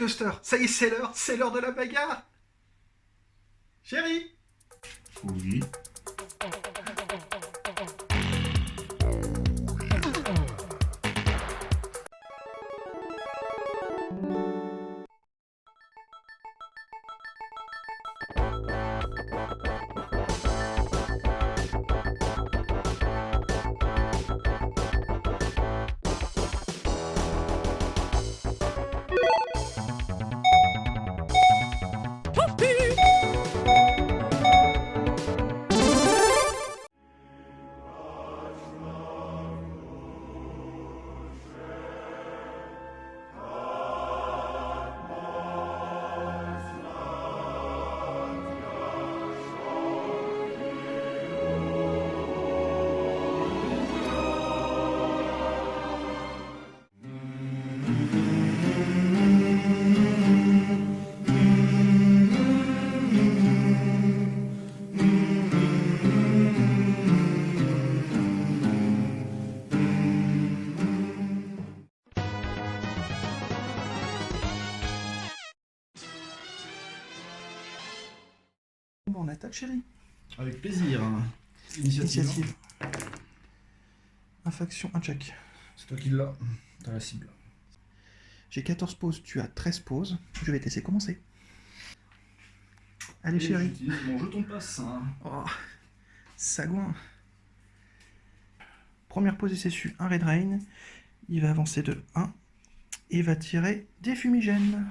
Duster, ça y est, c'est l'heure de la bagarre. Chérie. Oui. Bon, on attaque, chérie. Avec plaisir. Initiative. Infaction, un check. C'est toi qui l'as. T'as la cible. J'ai 14 pauses, tu as 13 pauses. Je vais te laisser commencer. Allez, chérie. J'utilise mon jeton de passe. Oh, sagouin. Première pause et c'est su, un Red Rain. Il va avancer de 1 et va tirer des fumigènes.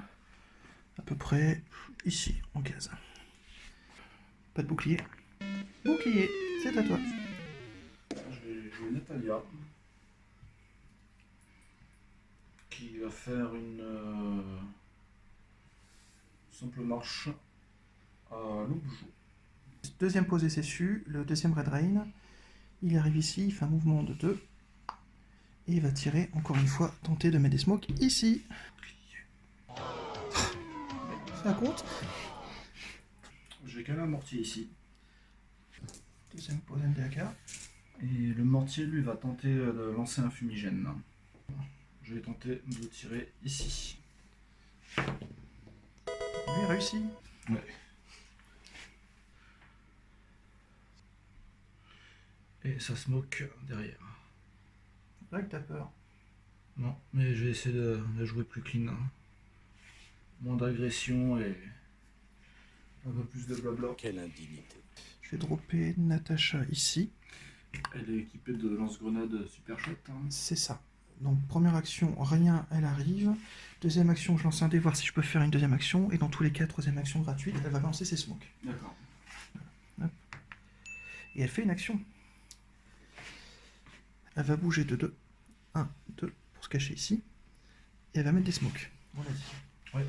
À peu près ici, en case. Pas de bouclier. Bouclier, c'est à toi. Je vais jouer Natalia. Qui va faire une simple marche à l'objet. Deuxième pause et c'est su, le deuxième Red Rain. Il arrive ici, il fait un mouvement de 2. Et il va tirer, encore une fois, tenter de mettre des smokes ici. Ça compte. J'ai qu'un mortier ici. Deuxième pause MDAK. Et le mortier, lui, va tenter de lancer un fumigène. Je vais tenter de tirer ici. Lui réussit. Ouais. Et ça smoke derrière. C'est vrai que t'as peur. Non, mais je vais essayer de jouer plus clean. Moins d'agression et un peu plus de blabla. Quelle indignité. Je vais dropper Natacha ici. Elle est équipée de lance-grenades super chouette. C'est ça. Donc première action, rien, elle arrive. Deuxième action, je lance un dé, voir si je peux faire une deuxième action. Et dans tous les cas, troisième action gratuite, elle va lancer ses smokes. D'accord. Et elle fait une action. Elle va bouger de 2. 1, 2, pour se cacher ici. Et elle va mettre des smokes. On l'a dit. Ouais.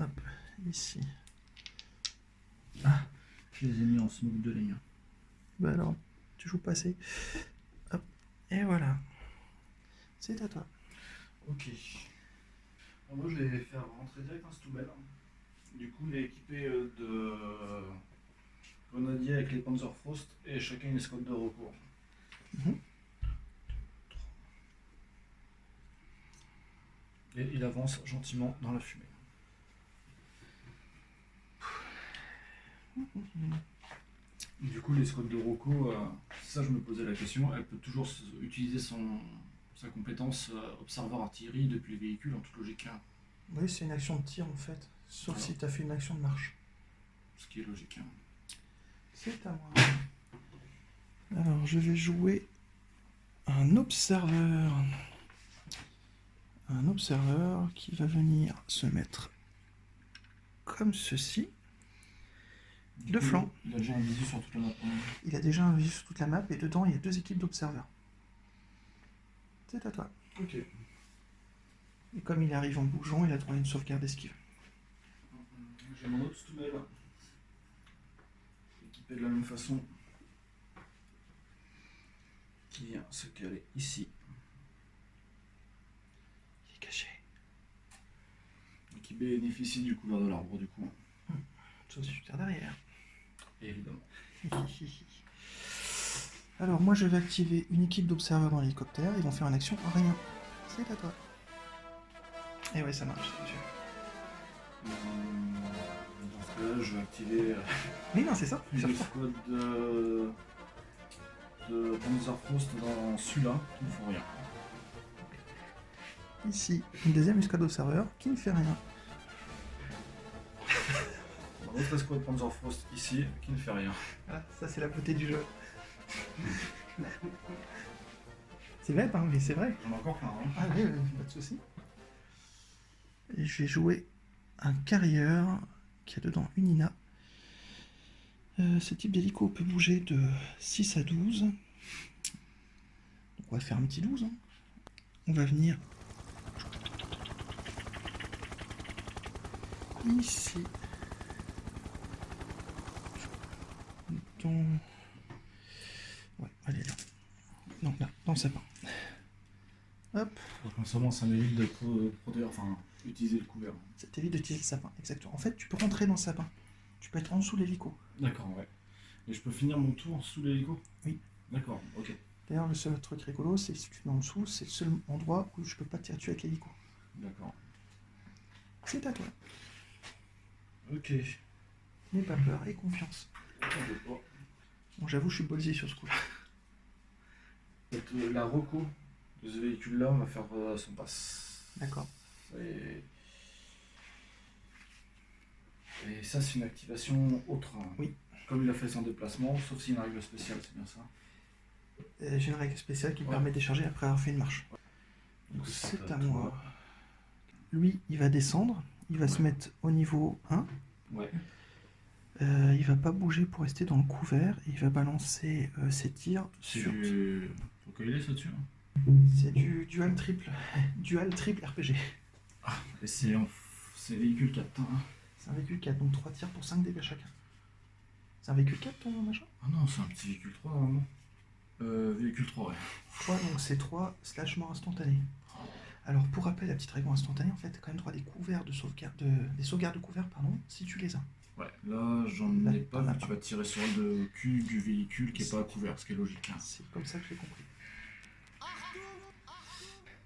Hop, ici. Ah, je les ai mis en smoke de les miens. Bah alors, tu joues pas assez. Hop, et voilà. C'est à toi. Ok. Alors moi je vais faire rentrer direct un Stubel. Du coup il est équipé de grenadiers avec les Panzerfaust et chacun une escouade de recours. Et il avance gentiment dans la fumée. Du coup l'escouade de Rocco, ça je me posais la question, elle peut toujours utiliser sa compétence observeur artillerie depuis les véhicules en toute logique. Oui, c'est une action de tir en fait. Sauf Alors. si tu as fait une action de marche. Ce qui est logique. C'est à moi. Alors, je vais jouer un observeur. Un observeur qui va venir se mettre comme ceci. De flanc. Il a déjà un visu sur toute la map. Il a déjà un visu sur toute la map et dedans il y a 2 équipes d'observeurs. C'est à toi. Ok. Et comme il arrive en bougeant, il a droit à une sauvegarde esquive. J'ai mon autre Stubel. Équipé de la même façon. Qui vient se caler ici. Il est caché. Et qui bénéficie du couvert de l'arbre du coup. Sauf si tu tires derrière. Évidemment. Alors moi je vais activer une équipe d'observeurs dans l'hélicoptère. Ils vont faire une action rien. C'est à toi. Et ouais, ça marche, c'est sûr. Dans ce cas-là, je vais activer Mais non, c'est ça. une escouade de Panzerfaust dans celui-là qui ne font rien. Ici, une deuxième escouade au serveur qui ne fait rien. L'autre escouade Panzerfaust ici qui ne fait rien. Ah, ça c'est la beauté du jeu. C'est bête, hein, mais c'est vrai. J'en ai encore plein. Hein. Ah oui, pas de soucis. Et je vais jouer un carrière qui a dedans une INA. Ce type d'hélico peut bouger de 6 à 12. Donc on va faire un petit 12. Hein. On va venir ici. Dans... Ouais, allez là. Non, là, dans le sapin. Hop. Donc seulement ça m'évite de utiliser le couvert. Ça t'évite d'utiliser le sapin, exactement. En fait, tu peux rentrer dans le sapin. Tu peux être en dessous de l'hélico. D'accord, ouais. Et je peux finir mon tour sous l'hélico? Oui. D'accord, ok. D'ailleurs, le seul truc rigolo, c'est que si tu es en dessous, c'est le seul endroit où je peux pas te tirer dessus avec l'hélico. D'accord. C'est à toi. Ok. N'aie pas peur et confiance. Bon, j'avoue, je suis bolsé sur ce coup-là. La reco de ce véhicule-là va faire son passe. D'accord. Et ça, c'est une activation autre. Hein. Oui. Comme il a fait son déplacement, sauf s'il y a une règle spéciale, c'est bien ça. J'ai une règle spéciale qui me permet de décharger après avoir fait une marche. Donc c'est à moi. Lui, il va descendre. Il va se mettre au niveau 1. Ouais. Il va pas bouger pour rester dans le couvert. Et il va balancer ses tirs sur... Faut qu'il est au-dessus. Hein. C'est du dual triple. Dual triple RPG. Ah, et c'est véhicule 4. Hein. C'est un véhicule 4, donc 3 tirs pour 5 dégâts chacun. C'est un véhicule 4 ton machin? Ah non, c'est un petit véhicule 3 normalement. Véhicule 3, ouais. 3, donc c'est 3 slash mort instantané. Alors pour rappel, la petite règle instantanée, en fait, t'as quand même droit des couverts de sauvegarde, des sauvegardes de couverts, pardon, si tu les as. Ouais, là j'en ai pas, vu que tu vas tirer sur le cul du véhicule qui est pas couvert, ce qui est logique. Hein. C'est comme ça que j'ai compris.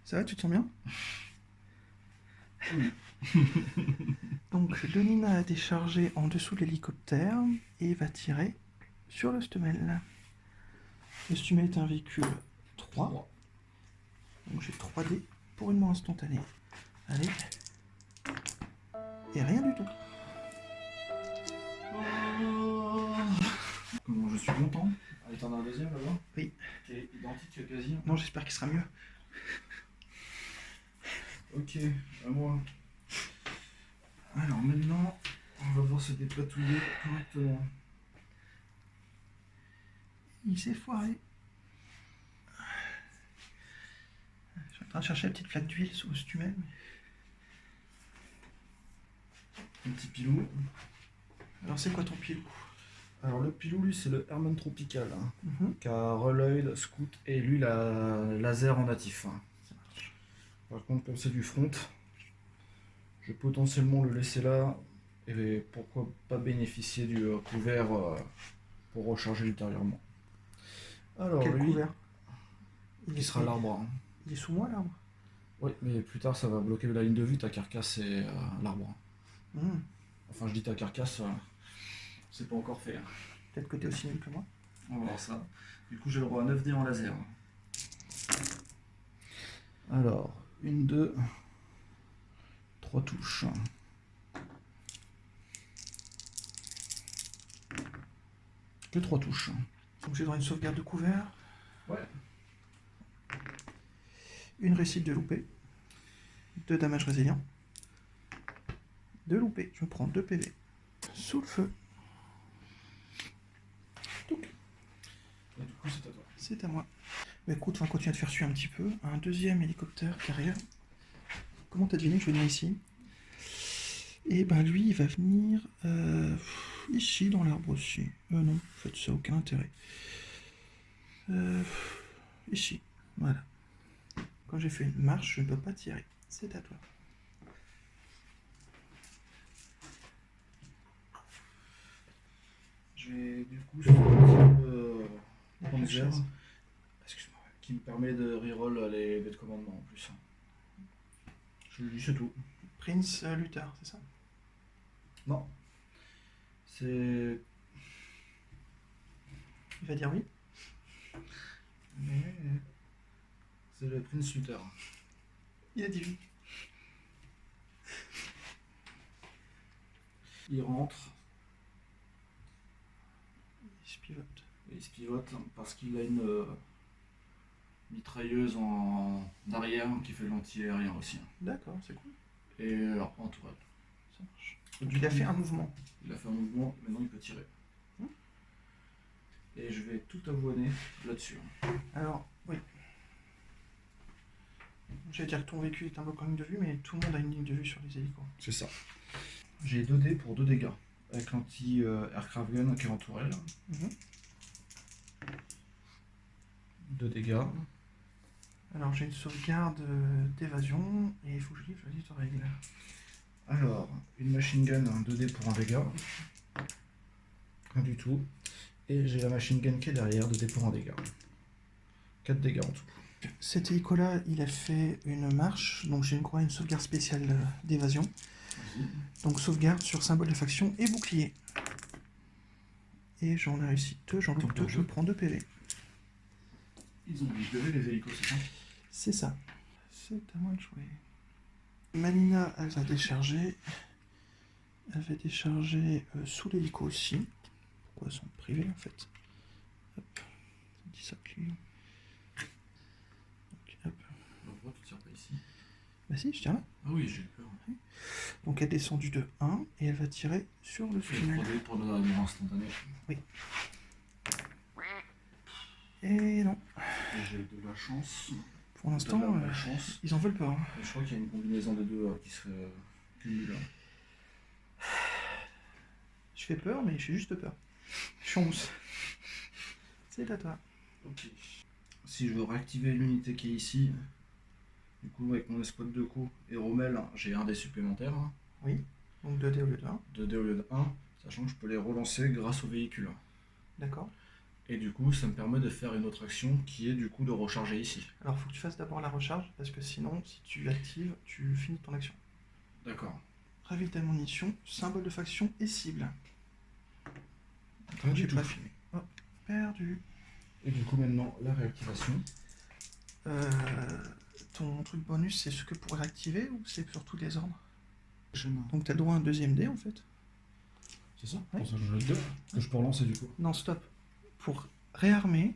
Ça va, tu te sens bien? Oui. Donc le Nina a déchargé en dessous de l'hélicoptère et va tirer sur le Stumel. Le Stumel est un véhicule 3. Donc j'ai 3 dés pour une mort instantanée. Allez. Et rien du tout. Comment je suis content. Allez, t'en as un deuxième là-bas? Oui. Qui est identique quasi. Non, j'espère qu'il sera mieux. Ok, à moi. Alors maintenant, on va devoir se dépatouiller correctement. Il s'est foiré. Je suis en train de chercher la petite flaque d'huile sous le Stumel. Un petit pilou. Alors c'est quoi ton pilou? Alors le pilou, lui, c'est le Herman Tropical, hein, Mhm. qui a Reloid, Scout et lui la laser en natif. Hein. Ça marche. Par contre, comme c'est du front, je vais potentiellement le laisser là et pourquoi pas bénéficier du couvert pour recharger ultérieurement. Alors Quel lui, couvert? il sera l'arbre. Hein. Il est sous moi l'arbre? Oui, mais plus tard ça va bloquer la ligne de vue, ta carcasse et l'arbre. Mhm. Enfin, je dis ta carcasse, c'est pas encore fait. Hein. Peut-être que t'es aussi nul que moi. On va voir ça. Du coup, j'ai le droit à 9 dés en laser. Alors, 1, 2, 3 touches. Que 3 touches. Donc j'ai droit à une sauvegarde de couvert. Ouais. Une réussite de loupé. 2 dommages résilients. 2 loupés. Je prends 2 PV. Sous le feu. Et du coup, c'est à toi. C'est à moi. Bah écoute, on va continuer à te faire suivre un petit peu. Un deuxième hélicoptère carrière. Comment t'as deviné que je venais ici? Et ben lui, il va venir ici dans l'arbre aussi. Non, en fait, ça n'a aucun intérêt. Ici, voilà. Quand j'ai fait une marche, je ne peux pas tirer. C'est à toi. Je vais du coup sur le Panzer, excuse-moi, qui me permet de reroll les dés de commandement en plus. Je lui dis c'est tout. Prince Luther, c'est ça? Non. C'est... Il va dire oui. C'est le Prince Luther. Il a dit oui. Il rentre Il se pivote. et il se pivote parce qu'il a une mitrailleuse en arrière qui fait l'anti-aérien aussi. D'accord, c'est cool. Et en tourelle. Ça marche. Donc il a fait un mouvement. Il a fait un mouvement, maintenant il peut tirer. Et je vais tout avoiner là-dessus. Alors, oui. J'allais dire que ton véhicule est un bloc en ligne de vue, mais tout le monde a une ligne de vue sur les hélicos. C'est ça. J'ai 2 dés pour 2 dégâts. Avec l'anti-aircraft gun qui est en tourelle. 2 dégâts. Alors j'ai une sauvegarde d'évasion et il faut que je lise ta règle. Alors, une machine gun, 2 dés pour 1 dégât. Rien du tout. Et j'ai la machine gun qui est derrière, 2 dés pour 1 dégât. 4 dégâts en tout. Cet hélico-là, il a fait une marche, donc j'ai une sauvegarde spéciale d'évasion. Donc sauvegarde sur symbole de faction et bouclier. Et j'en ai réussi 2, j'en loupe 2, je prends 2 PV. Ils ont libéré les hélicos, c'est ça? C'est ça. C'est à moi de jouer. Manina, elle va décharger. Elle va décharger sous l'hélico aussi. Pourquoi elles sont privées en fait? Hop. Ça dit ça client. Donc, hop. Pourquoi tu tires pas ici? Bah si, je tiens là. Ah oui, j'ai peur. Donc elle est descendue de 1 et elle va tirer sur le final. 3 dés pour le mort instantané. Oui. Et non. Et j'ai de la chance. Pour l'instant, la chance. ils en veulent pas. Hein. Et je crois qu'il y a une combinaison des deux qui se cumule. Je fais peur, mais je fais juste peur. Je suis en mousse. C'est à toi. Ok. Si je veux réactiver l'unité qui est ici, du coup avec mon escouade de coups et Rommel, j'ai un dé supplémentaire. Oui. Donc 2 dés au lieu de 1. 2 dés au lieu de 1, sachant que je peux les relancer grâce au véhicule. D'accord. Et du coup, ça me permet de faire une autre action qui est du coup de recharger ici. Alors faut que tu fasses d'abord la recharge, parce que sinon, si tu actives, tu finis ton action. D'accord. Ravitaillement de munitions, symbole de faction et cible. Rien J'ai du tout. pas filmé. Oh, perdu. Et du coup maintenant, la réactivation. Ton truc bonus, c'est ce que pour réactiver ou c'est sur tous les ordres? Chemin. Donc t'as le droit à un 2e dé en fait. C'est ça? Ouais. Pour ça, je le 2 que je peux relancer du coup. Non, stop. Pour réarmer,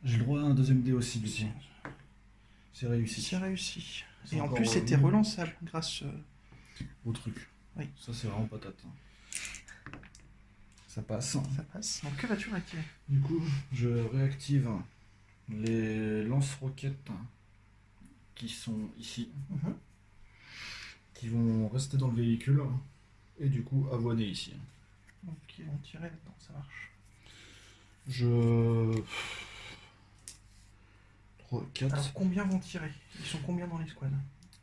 J'ai le droit à un 2e dé aussi du coup. C'est réussi. c'est réussi. C'est Et en encore plus, c'était revenu. relançable grâce... Au truc. Oui. Ça c'est vraiment patate. Ça passe. Ça passe. Donc que vas-tu réactiver? Du coup, je réactive les lance-roquettes qui sont ici, qui vont rester dans le véhicule et du coup avoiner ici. Donc ils vont tirer là-dedans, ça marche. Je... 3, 4... Alors combien vont tirer? Ils sont combien dans l'escouade?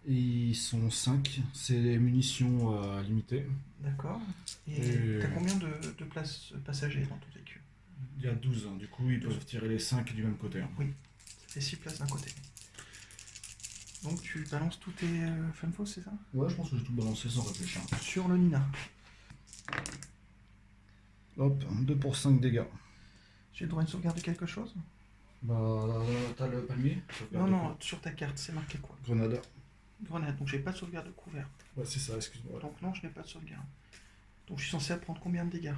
Ils sont 5, c'est les munitions limitées. D'accord. Et t'as combien de places passagers dans ton véhicule? Il y a 12, du coup ils peuvent tirer les 5 du même côté. Oui, ça fait 6 places d'un côté. Donc tu balances tous tes funfos, c'est ça? Ouais, je pense que j'ai tout balancé sans réfléchir. Sur le Nina. Hop, 2 pour 5 dégâts. J'ai le droit à une sauvegarde de quelque chose? Bah, t'as le palmier? Non, non, sur ta carte, c'est marqué quoi? Grenade. Grenade, donc j'ai pas de sauvegarde de couvert. Ouais, c'est ça, excuse-moi. Donc non, je n'ai pas de sauvegarde. Donc je suis censé prendre combien de dégâts?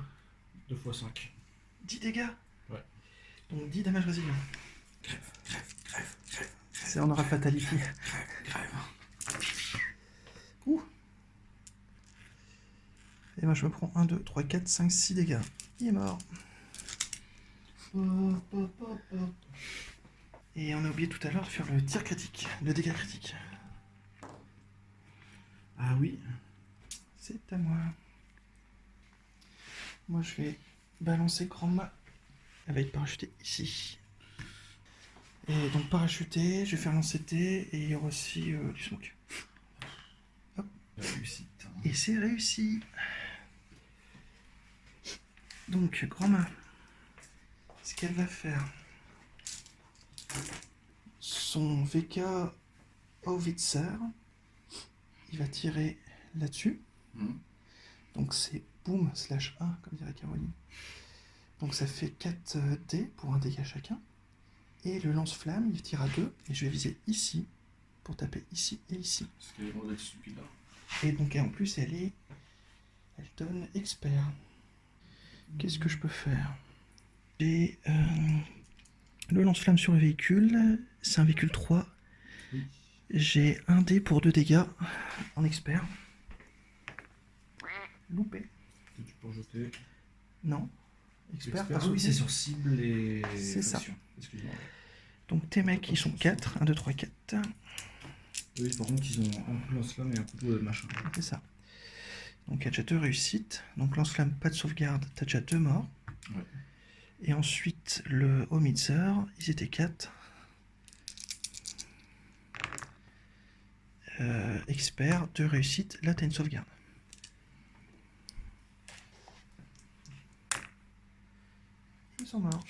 2 x 5. 10 dégâts? Ouais. Donc 10 dommages résilients. Crève. C'est on aura fatality. Crève. Ouh. Et moi je me prends 1, 2, 3, 4, 5, 6 dégâts. Il est mort. Et on a oublié tout à l'heure de faire le tir critique, le dégât critique. Ah oui. C'est à moi. Moi je vais balancer Grandma. Elle va être parachutée ici. Et donc parachutée, je vais faire lancer T et il y aura aussi du smoke. Hop. Réussite. Et c'est réussi. Donc Grandma, ce qu'elle va faire, son VK Howitzer il va tirer là-dessus. Donc c'est boom slash 1, comme dirait Caroline. Donc ça fait 4 dés pour un dégât chacun. Et le lance-flamme, il tire à 2. Et je vais viser ici, pour taper ici et ici. Parce qu'elle est loin d'être stupide là. Et donc en plus, elle donne expert. Qu'est-ce que je peux faire? J'ai le lance-flamme sur le véhicule. C'est un véhicule 3. Oui. J'ai un dé pour 2 dégâts en expert. Loupé. Que tu peux jeter. Non. Expert. Ah oui, c'est sur cible et. C'est ça. Excuse-moi. Donc tes mecs, ils sont 4. 1, 2, 3, 4. Oui, par contre, ils ont un lance-flamme et un couteau de machin. C'est ça. Donc il y a déjà 2 réussites. Donc lance-flamme, pas de sauvegarde, t'as déjà 2 morts. Ouais. Et ensuite, le Homitzer, ils étaient 4. Expert, 2 réussites. Là, t'as une sauvegarde. Ils sont morts.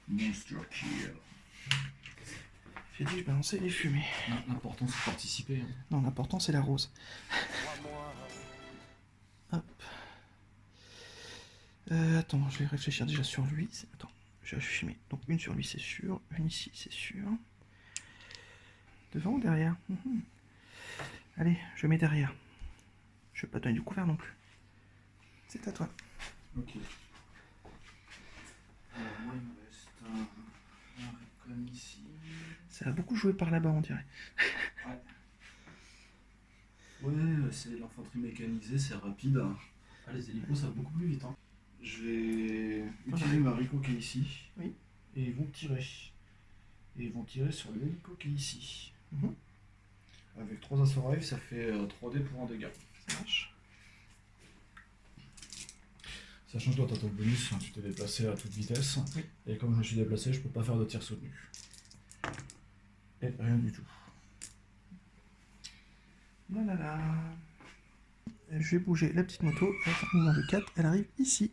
Monster kill. J'ai dit que je balançais les fumées. L'important, c'est de participer. Hein. Non, l'important, c'est la rose. Hop. Attends, je vais réfléchir déjà sur lui. Attends, je vais fumer. Donc une sur lui, c'est sûr. Une ici, c'est sûr. Devant ou derrière? Allez, je mets derrière. Je vais pas donner du couvert non plus. C'est à toi. Ok. Alors, moi, il me reste un recon ici. Ça a beaucoup joué par là-bas, on dirait. Ouais. Ouais, c'est l'infanterie mécanisée, c'est rapide. Ah, les hélicos, ça va beaucoup plus vite. Hein. Je vais utiliser ma Rico qui est ici. Oui. Et ils vont tirer. Et ils vont tirer sur l'hélico qui est ici. Avec 3 assauts rifles, ça fait 3D pour un dégât. Ça marche. Sachant que toi, t'as ton bonus, tu t'es déplacé à toute vitesse. Oui. Et comme je me suis déplacé, je peux pas faire de tir soutenu. Et rien du tout. Là là là. Je vais bouger la petite moto. Elle fait un mouvement de 4. Elle arrive ici.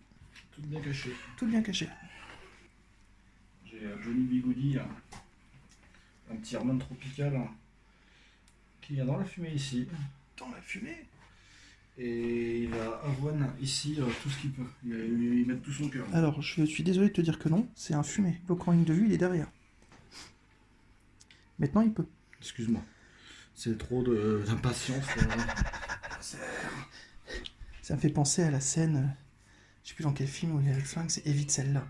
Tout bien caché. Tout bien caché. J'ai Johnny Bigoudi, un petit Herman tropical qui vient dans la fumée ici. Dans la fumée. Et il va avoine ici tout ce qu'il peut. Il va y mettre tout son cœur. Alors, je suis désolé de te dire que non. C'est un fumé. Bloquant ligne de vue, il est derrière. Maintenant, il peut. Excuse-moi. C'est trop d'impatience. Ça me fait penser à la scène, je sais plus dans quel film où il est avec flingue, c'est évite celle-là.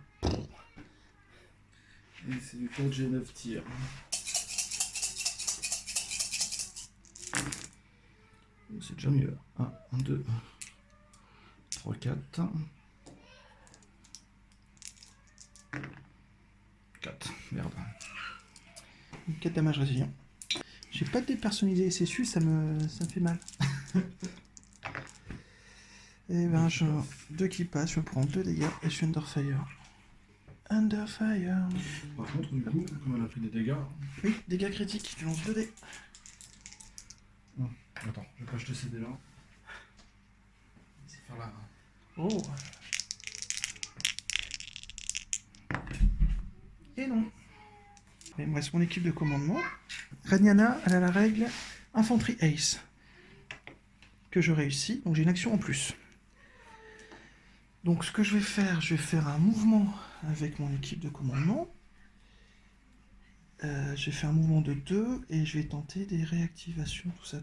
Et c'est du code G9 tir. C'est déjà mieux. 1, 2, 3, 4. 4. Merde. 4 dommages résilients. J'ai pas de dés personnalisés SSU, ça me fait mal. Et ben, 2 qui passent, je me prends 2 dégâts et je suis under fire. Under fire. Par contre, du coup, comme elle a pris des dégâts. Oui, dégâts critiques, tu lances 2 dés. Attends, je vais pas acheter ces dés là. C'est faire la. Oh. Et non. Il me reste mon équipe de commandement. Raniana, elle a la règle Infanterie Ace. Que je réussis, donc j'ai une action en plus. Donc ce que je vais faire un mouvement avec mon équipe de commandement. Je vais faire un mouvement de 2 et je vais tenter des réactivations, tout ça.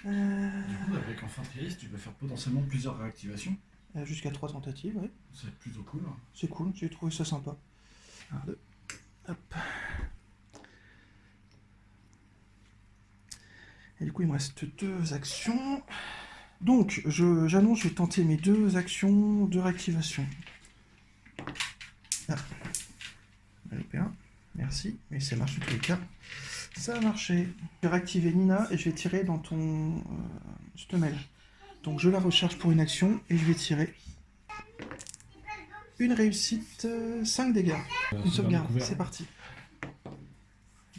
Du coup, avec Infanterie Ace, tu peux faire potentiellement plusieurs réactivations. Jusqu'à 3 tentatives, oui. C'est plutôt cool. C'est cool, j'ai trouvé ça sympa. 1, 2, hop. Et du coup, il me reste 2 actions. Donc, j'annonce, je vais tenter mes 2 actions de réactivation. Ah. On a loupé un. Merci, mais ça marche dans tous les cas. Ça a marché. Je vais réactiver Nina et je vais tirer dans ton semelle. Donc, je la recharge pour une action et je vais tirer. Une réussite, 5 dégâts. Une sauvegarde, c'est parti.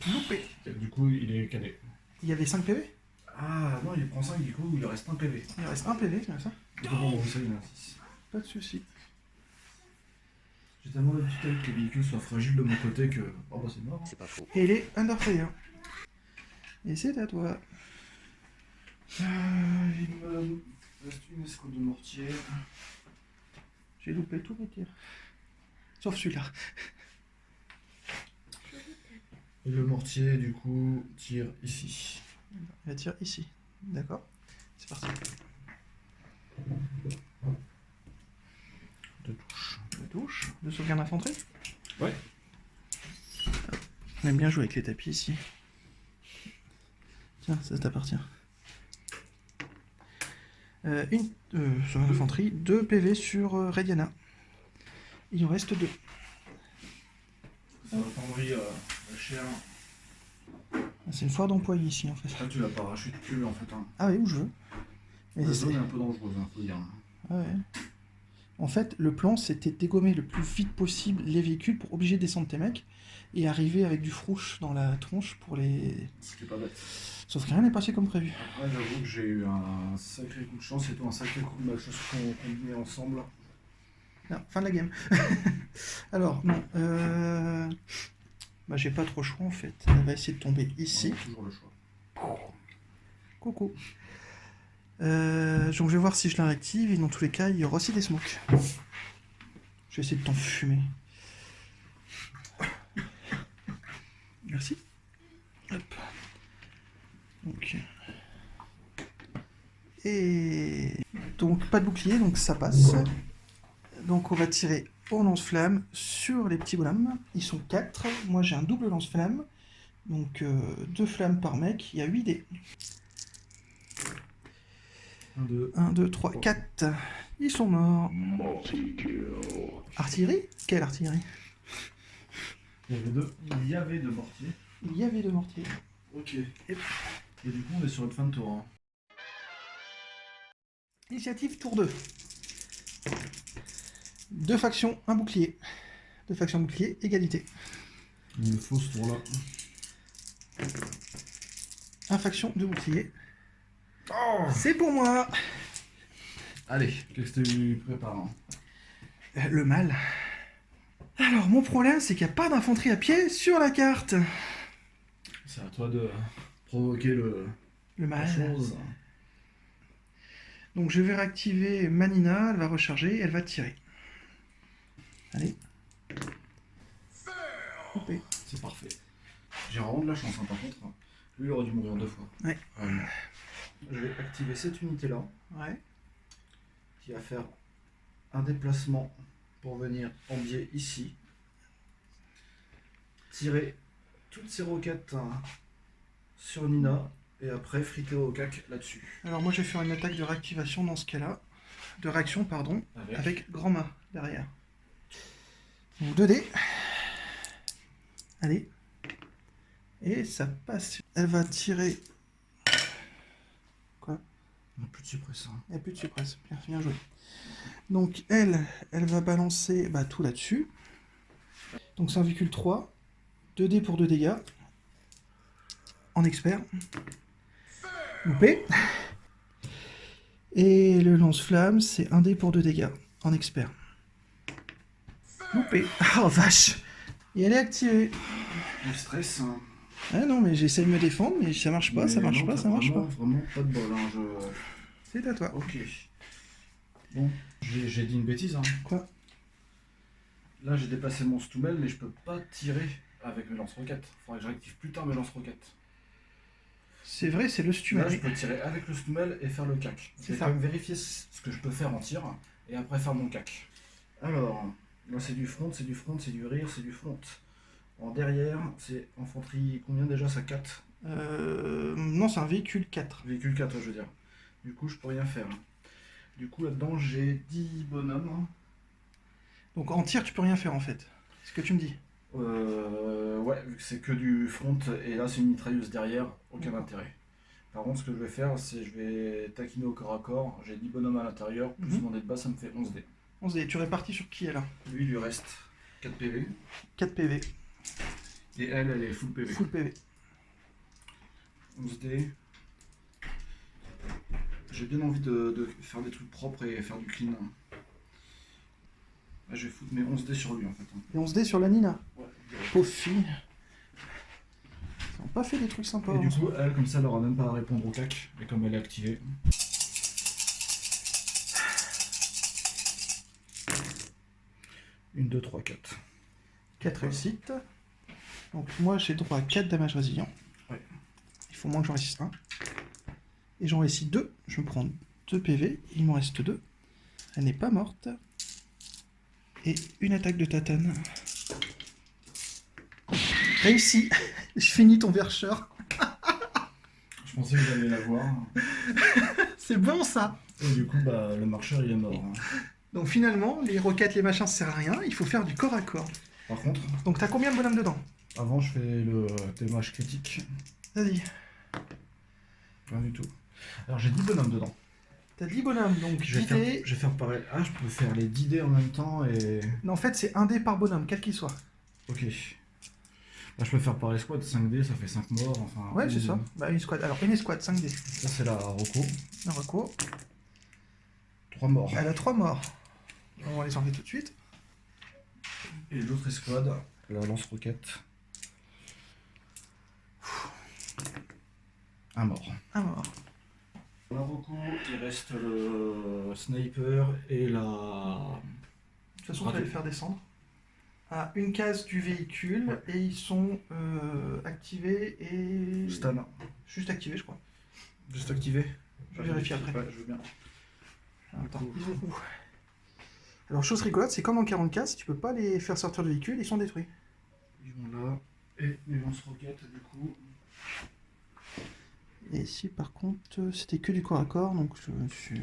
Loupé. Et du coup, il est calé. Il y avait 5 PV? Ah non, il prend 5, du coup, il lui reste 1 PV. Il reste 1 PV, c'est ça? Du coup, bon, ça, il en a 6. Pas de soucis. J'ai tellement l'habitude que les véhicules soient fragiles de mon côté que. Oh bah c'est mort. C'est pas faux. Et il est under fire. Et c'est à toi. Il me reste une escouade de mortier. J'ai loupé tous mes tirs. Sauf celui-là. Et le mortier, du coup, tire ici. Il va tirer ici. D'accord. C'est parti. Deux touches. Deux touches. De sauvegarde d'infanterie. Ouais. On aime bien jouer avec les tapis ici. Tiens, ça t'appartient. Une sur l'infanterie, 2 PV sur Radiana. Il en reste 2. Ça va prendre la chair. C'est une foire d'employés ici en fait. Là, tu la parachutes plus en fait. Hein. Ah oui, où je veux. Mais La c'est- zone est un peu dangereuse, hein, faut dire. Ah ouais. En fait, le plan c'était dégommer le plus vite possible les véhicules pour obliger de descendre tes mecs et arriver avec du frouche dans la tronche pour les. Ce qui est pas bête. Sauf que rien n'est passé comme prévu. Après, j'avoue que j'ai eu un sacré coup de chance et toi un sacré coup de malchance combiné ensemble. Non, fin de la game. Alors, non. Bah, j'ai pas trop le choix en fait. Elle va essayer de tomber ici. On a toujours le choix. Coucou. Donc je vais voir si je la réactive et dans tous les cas il y aura aussi des smokes. Je vais essayer de t'enfumer. Merci. Hop. Donc. Et donc pas de bouclier, donc ça passe. Donc on va tirer au lance-flamme sur les petits bonhommes. Ils sont 4. Moi j'ai un double lance-flamme. Donc 2 flammes par mec. Il y a 8 dés. 1, 2, 3, 4. Ils sont morts. Artillerie? Quelle artillerie? Il y avait deux mortiers. Il y avait 2 mortiers. Ok. Et du coup, on est sur une fin de tour. Hein. Initiative tour 2. 2 factions, un bouclier. 2 factions, bouclier, égalité. Il me faut ce tour-là. 1 faction, 2 boucliers. Oh, C'est pour moi. allez, qu'est-ce que tu prépares hein? Le mal. Alors, mon problème, c'est qu'il n'y a pas d'infanterie à pied sur la carte. C'est à toi de provoquer Le la mal. chose. Donc, je vais réactiver Manina, elle va recharger, elle va tirer. Allez. Coupé. C'est parfait. J'ai vraiment de la chance, hein, par contre. Lui, il aurait dû mourir 2 fois. Ouais. Je vais activer cette unité-là, Ouais. qui va faire un déplacement pour venir en biais ici. Tirer toutes ces roquettes sur Nina, et après friter au cac là-dessus. Alors, moi, je vais faire une attaque de réactivation dans ce cas-là. De réaction, pardon. Avec grand mât derrière. Donc 2 dés. Allez. Et ça passe. Elle va tirer. Quoi? On n'a plus de suppresseur. Il n'y a plus de suppresse. Bien joué. Donc elle va balancer tout là-dessus. Donc c'est un véhicule 3. 2 dés pour 2 dégâts. En expert. Loupé. Et le lance-flamme, c'est 1 dé pour 2 dégâts. En expert. Loupé. Oh vache. Et elle est activée. Le stress. Hein. Ah non, mais j'essaie de me défendre, mais ça marche pas, Mais ça marche non, pas, t'as ça marche vraiment, pas. Vraiment pas de bol. Hein, C'est à toi. Ok. Bon, j'ai dit une bêtise. Hein. Quoi? Là, j'ai déplacé mon Stummel, mais je peux pas tirer avec mes lance-roquettes. Faudrait que je réactive plus tard mes lance-roquettes. C'est vrai, c'est le Là, je Stummel. peux tirer avec le Stummel et faire le cac. Je C'est vais ça. quand même vérifier ce que je peux faire en tir et après faire mon cac. Alors, là, c'est du front, c'est du front, c'est du rear, c'est du front. En derrière, c'est infanterie, combien déjà ça 4? Non, c'est un véhicule 4. Véhicule 4, je veux dire. Du coup, je peux rien faire. Du coup, là-dedans, j'ai 10 bonhommes. Donc en tir, tu peux rien faire en fait. C'est ce que tu me dis. Ouais, vu que c'est que du front et là, c'est une mitrailleuse derrière, aucun intérêt. Par contre, ce que je vais faire, c'est je vais taquiner au corps à corps. J'ai 10 bonhommes à l'intérieur, plus mon dé de base, ça me fait 11 dés. 11 dés. Tu répartis sur qui elle a? Lui, il lui reste 4 PV. 4 PV. Et elle est full PV. Full PV. 11 dés. J'ai bien envie de faire des trucs propres et faire du clean. Là, je vais foutre mes 11 dés sur lui en fait. Et 11 dés sur la Nina. Ouais. Pauvre fille. On n'a pas fait des trucs sympas. Et du hein. coup, elle, comme ça, elle aura même pas à répondre au cac. Et comme elle est activée. Une, deux, trois, 4. 4 réussites. Donc moi j'ai droit à 4 dommages résilients. Ouais. Il faut moins que j'en réussisse 1. Et j'en réussis 2. Je me prends 2 PV. Il m'en reste 2. Elle n'est pas morte. Et une attaque de tatane. Réussi. Je finis ton vercheur. Je pensais que j'allais la voir. C'est bon ça. Et du coup, bah, le marcheur, il est mort. Hein. Donc finalement, les roquettes, les machins, ça sert à rien. Il faut faire du corps à corps. Par contre, Donc t'as combien de bonhommes dedans? avant, je fais le dommage critique. Vas-y. Rien du tout. Alors, j'ai 10 bonhommes dedans. T'as 10 bonhommes, donc Je 10 vais, dés. je vais faire pareil. Ah, je peux faire les 10 dés en même temps et... Non, en fait, c'est 1 dé par bonhomme, quel qu'il soit. Ok. Là, je peux faire par escouade, 5 dés, ça fait 5 morts. Enfin, Ouais, c'est ça. Bah, une escouade. Alors, une escouade, 5 dés. Ça, c'est la Rocco. Un recours. 3 morts. Elle a 3 morts. On va les enlever tout de suite. Et l'autre escouade, la lance-roquette. Un mort. Un mort. La Rocco, il reste le sniper et la... De toute façon, on va les faire descendre à une case du véhicule. Ouais. Et ils sont activés et... Stan. Juste activés, je crois. Juste activé. Je vais vérifier après. Ouais, je veux bien. Attends, ils vont où? Alors, chose rigolote, c'est comme en 40K, si tu peux pas les faire sortir du véhicule, ils sont détruits. Ils vont là. Et les lance-roquettes, du coup... Et ici, par contre, c'était que du corps à corps, donc je suis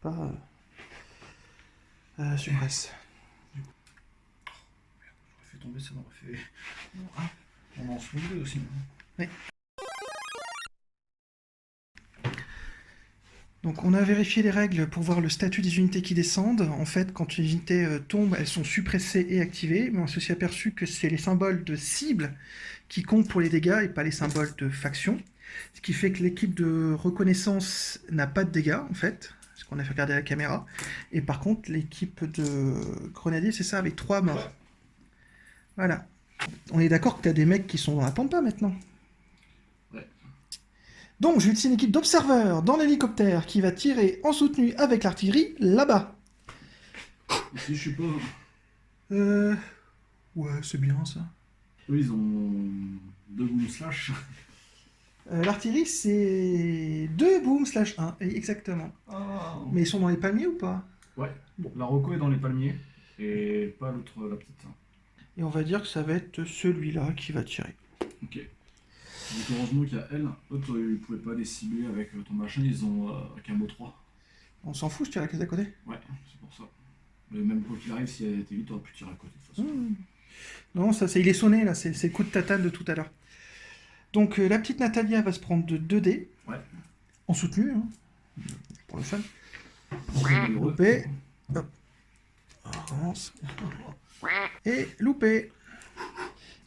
pas suppresse. J'aurais fait tomber, ça m'aurait fait... Ah, on en soulevait aussi. Oui. Donc on a vérifié les règles pour voir le statut des unités qui descendent. En fait, quand les unités tombent, elles sont suppressées et activées, mais on s'est aussi aperçu que c'est les symboles de cible qui comptent pour les dégâts et pas les symboles de faction. Ce qui fait que l'équipe de reconnaissance n'a pas de dégâts, en fait, ce qu'on a fait regarder à la caméra. Et par contre, l'équipe de grenadiers, c'est ça, avec 3 morts. Voilà. On est d'accord que tu as des mecs qui sont dans la pampa maintenant. Ouais. Donc, j'utilise une équipe d'observeurs dans l'hélicoptère qui va tirer en soutenu avec l'artillerie là-bas. Ici, je suis pas... Ouais, c'est bien ça. Eux, ils ont 2 boom slash. L'artillerie, c'est 2 boom slash 1, exactement. Oh. Mais ils sont dans les palmiers ou pas? Ouais. La Rocco est dans les palmiers. Et pas l'autre, la petite. Et on va dire que ça va être celui-là qui va tirer. Ok. Donc heureusement qu'il y a elle. Eux, ils pouvaient pas les cibler avec ton machin, ils ont qu'un mot 3. On s'en fout, je tire la case d'à côté. Ouais, c'est pour ça. Mais même quoi qu'il arrive, si elle était vite, t'aurais pu tirer à côté de toute façon. Non, ça, il est sonné là, c'est le coup de tatane de tout à l'heure. Donc la petite Natalia va se prendre de 2 dés. Ouais. En soutenu, hein, pour le fun. Malheureux. Loupé. Hop. On recommence. Et loupé.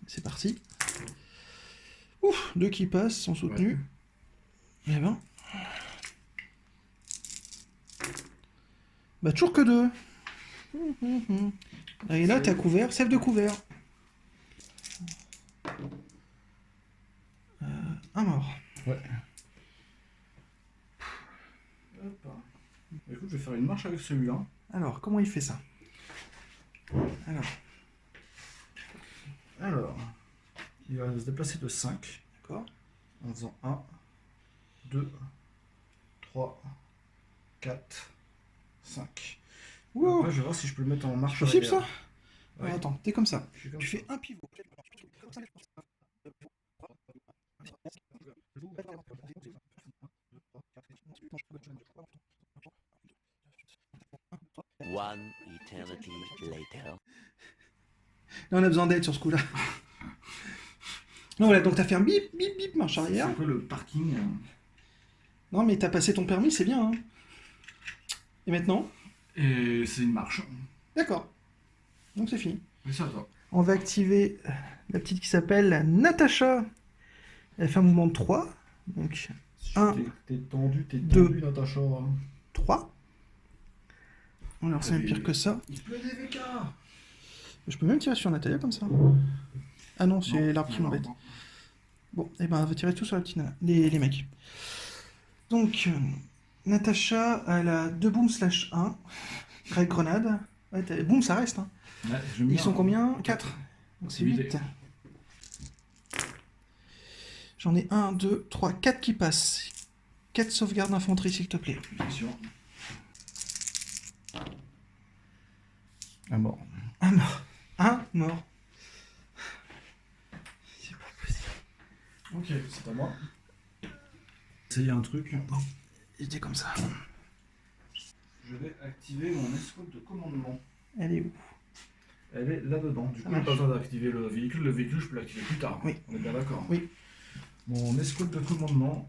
C'est parti. Ouf, 2 qui passent sans soutenu. Eh ben. Bah toujours que 2. Et là t'as couvert, sève de couvert. Un mort. Ouais. Hop. Écoute, je vais faire une marche avec celui-là. Alors, comment il fait ça? Alors, il va se déplacer de 5. D'accord. En faisant 1, 2, 3, 4, 5. Wow. Après, je vais voir si je peux le mettre en marche. C'est possible ça? arrière. Ouais. Alors, attends, t'es comme ça. Je suis comme Tu ça. fais un pivot. One eternity later. Là, on a besoin d'aide sur ce coup-là. Non, voilà, donc t'as fait un bip, bip, bip, marche arrière. C'est quoi le parking Non, mais t'as passé ton permis, c'est bien. Hein. Et maintenant? Et c'est une marche. D'accord. Donc c'est fini. Mais ça va. On va activer la petite qui s'appelle Natacha. Elle fait un mouvement de 3. Donc Un, T'es tendu, deux. Natacha. 3. Alors c'est même pire que ça. Il pleut des VK. Je peux même tirer sur Natalia comme ça. Ah non, c'est Non, l'arbre qui non, m'embête. non. Bon, et ben, on va tirer tout sur la petite nana, les mecs. Donc, Natacha, elle a 2 booms / 1. Greg grenade. Ouais, boum, ça reste. Hein. Ouais, Ils sont combien? 4. Donc c'est 8. J'en ai 1, 2, 3, 4 qui passent. 4 sauvegardes d'infanterie, s'il te plaît. Bien sûr. Un mort. Un mort. Un mort. C'est pas possible. Ok, c'est à moi. Essayer un truc. Bon, il était comme ça. Je vais activer mon escouade de commandement. Elle est où? Elle est là-dedans. Du Ça coup, j'ai marche. pas besoin d'activer le véhicule. Le véhicule, je peux l'activer plus tard. Oui. On est bien d'accord. Oui. Mon escouade de commandement,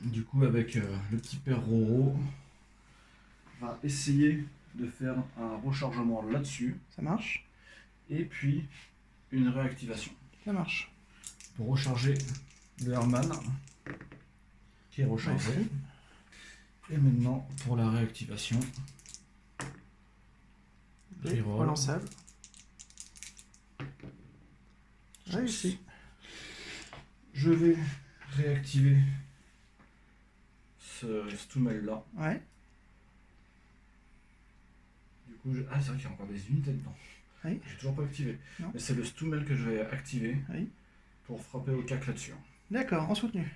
du coup, avec le petit père Roro, va essayer de faire un rechargement là-dessus. Ça marche? Et puis, une réactivation. Ça marche. Pour recharger le Herman, qui est rechargé. Merci. Et maintenant, pour la réactivation, Et reroll. relançable. Réussi. Je vais réactiver ce Stummel là. Ouais. Du coup, ah, c'est vrai qu'il y a encore des unités dedans. Oui. J'ai toujours pas activé. Non. Mais c'est le Stummel que je vais activer Oui. pour frapper au cac là-dessus. D'accord, en soutenu.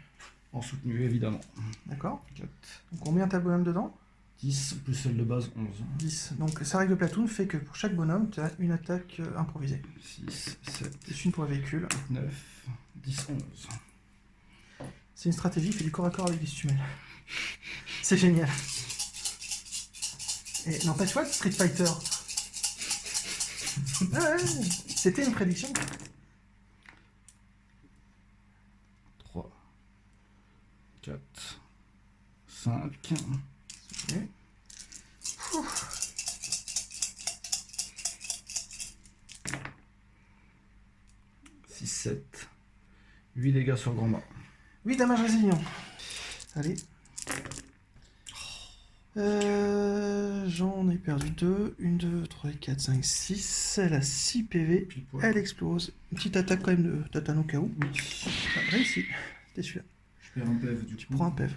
En soutenu, évidemment. D'accord. Donc combien t'as de bonhomme dedans? 10 plus celle de base, 11. 10. Donc sa règle de platoon fait que pour chaque bonhomme, tu as une attaque improvisée. 6, 7, C'est une pour le véhicule. 9, 10, 11. C'est une stratégie, il fait du corps à corps avec des stumelles. C'est génial. Et n'empêche pas Street Fighter. Ah ouais, c'était une prédiction. 3, 4, 5, Ok. Ouf. 6, 7, 8 dégâts sur grand mât. 8 dommages résilients. Allez. J'en ai perdu 2. 1, 2, 3, 4, 5, 6. Elle a 6 PV. Pile poil. Elle explose. Une petite attaque quand même de Tatane au cas où. Ah, réussi. C'était celui-là. Je perds un PV du Tu coup. prends un PEV.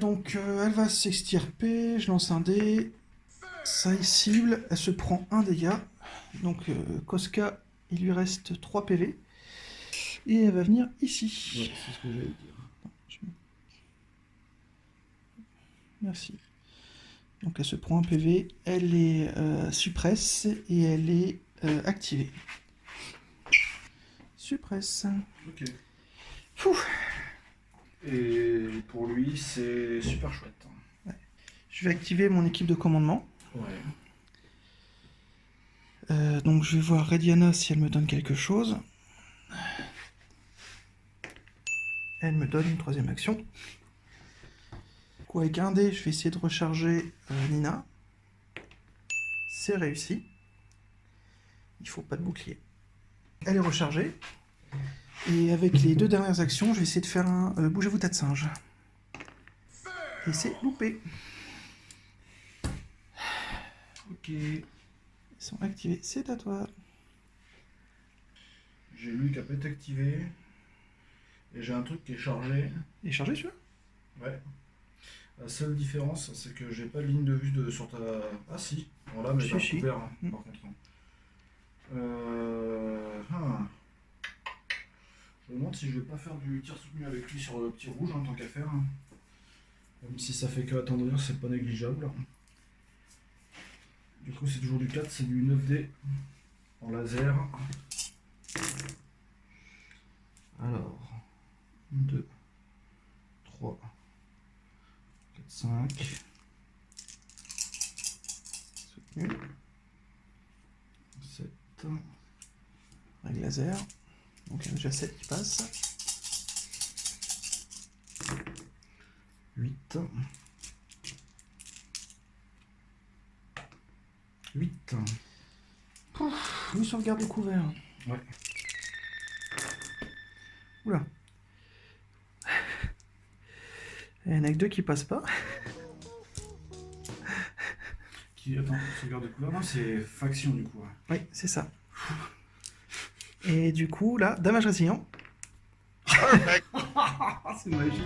Donc elle va s'extirper. Je lance un dé. Ça est cible. Elle se prend un dégât. Donc Koska, il lui reste 3 PV. Et elle va venir ici. Ouais, c'est ce que j'allais dire. Merci. Donc elle se prend un PV, elle est suppresse et elle est activée. Suppresse. Ok. Fou. Et pour lui, c'est super chouette. Je vais activer mon équipe de commandement. Ouais. Donc je vais voir Rediana si elle me donne quelque chose. Elle me donne une 3e action. Du coup, avec un dé, je vais essayer de recharger Nina. C'est réussi. Il faut pas de bouclier. Elle est rechargée. Et avec les 2 dernières actions, je vais essayer de faire un bougez-vous tas de singe. Et c'est loupé. Ok. Ils sont activés. C'est à toi. J'ai lui qui a peut-être activé. Et j'ai un truc qui est chargé. Il est chargé celui-là? Ouais. La seule différence, c'est que j'ai pas de ligne de vue sur ta. Ah si, voilà, mais j'ai un Si. couvert, hein, Mm. par contre. Je me demande si je vais pas faire du tir soutenu avec lui sur le petit rouge, hein, tant qu'à faire. Même si ça fait que attendrir, c'est pas négligeable. Du coup, c'est toujours du 4, c'est du 9D en laser. Alors, 2, 3, 4, 5. Soutenu. 7. Règle laser. Donc il y en a déjà 7 qui passent. 8. 8. Pouf, une sauvegarde de couvert. Ouais. Oula. Il y en a que 2 qui passent pas. Attends, sauvegarde de couleur, non, c'est faction du coup. Ouais. Oui, c'est ça. Et du coup, là, damage résilient. C'est magique.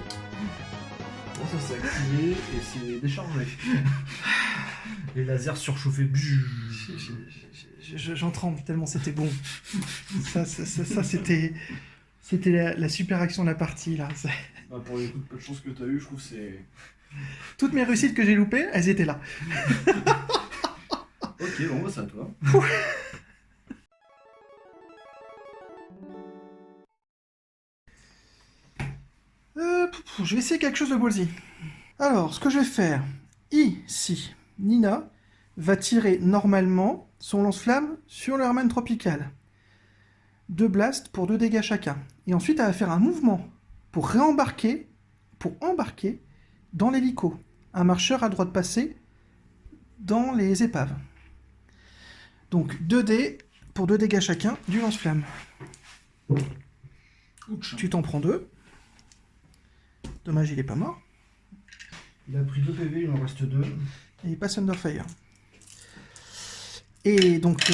Bon, ça s'est activé et c'est déchargé. Les lasers surchauffés. J'en tremble tellement c'était bon. Ça c'était la super action de la partie là. Bah, pour les coups de peu de chance que t'as eu, je trouve que c'est... Toutes mes réussites que j'ai loupées, elles étaient là. Ok, bon, bah, c'est à toi. Je vais essayer quelque chose de ballsy. Alors, ce que je vais faire, ici, Nina va tirer normalement son lance-flamme sur le Herman Tropical. 2 blasts pour 2 dégâts chacun. Et ensuite, elle va faire un mouvement pour embarquer dans l'hélico. Un marcheur a le droit de passer dans les épaves. Donc 2 dés pour 2 dégâts chacun du lance-flamme. Tu t'en prends 2. Dommage, il est pas mort. Il a pris 2 PV, il en reste 2. Et il passe Underfire. Et donc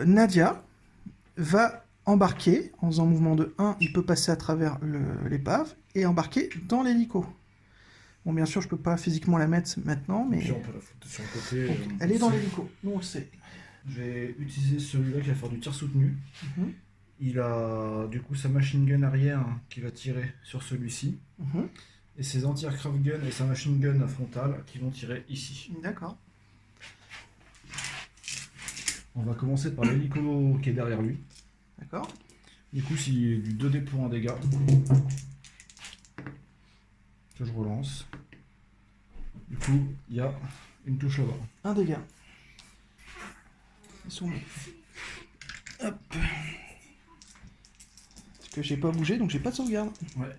Nadia va embarquer, en faisant mouvement de 1, il peut passer à travers l'épave et embarquer dans l'hélico. Bon, bien sûr, je peux pas physiquement la mettre maintenant, mais Puis on peut la foutre sur le côté. donc, elle est dans l'hélico. Nous, on le sait. Je vais utiliser celui-là qui va faire du tir soutenu. Mhm. Il a du coup sa machine gun arrière qui va tirer sur celui-ci. Mhm. Et ses anti-aircraft gun et sa machine gun frontale qui vont tirer ici. D'accord. On va commencer par l'hélico qui est derrière lui. D'accord. Du coup, c'est du 2D pour un dégât. Que je relance. Du coup, il y a une touche là-bas. Un dégât. Ils sont là. Hop. Parce que j'ai pas bougé, donc j'ai pas de sauvegarde. Ouais.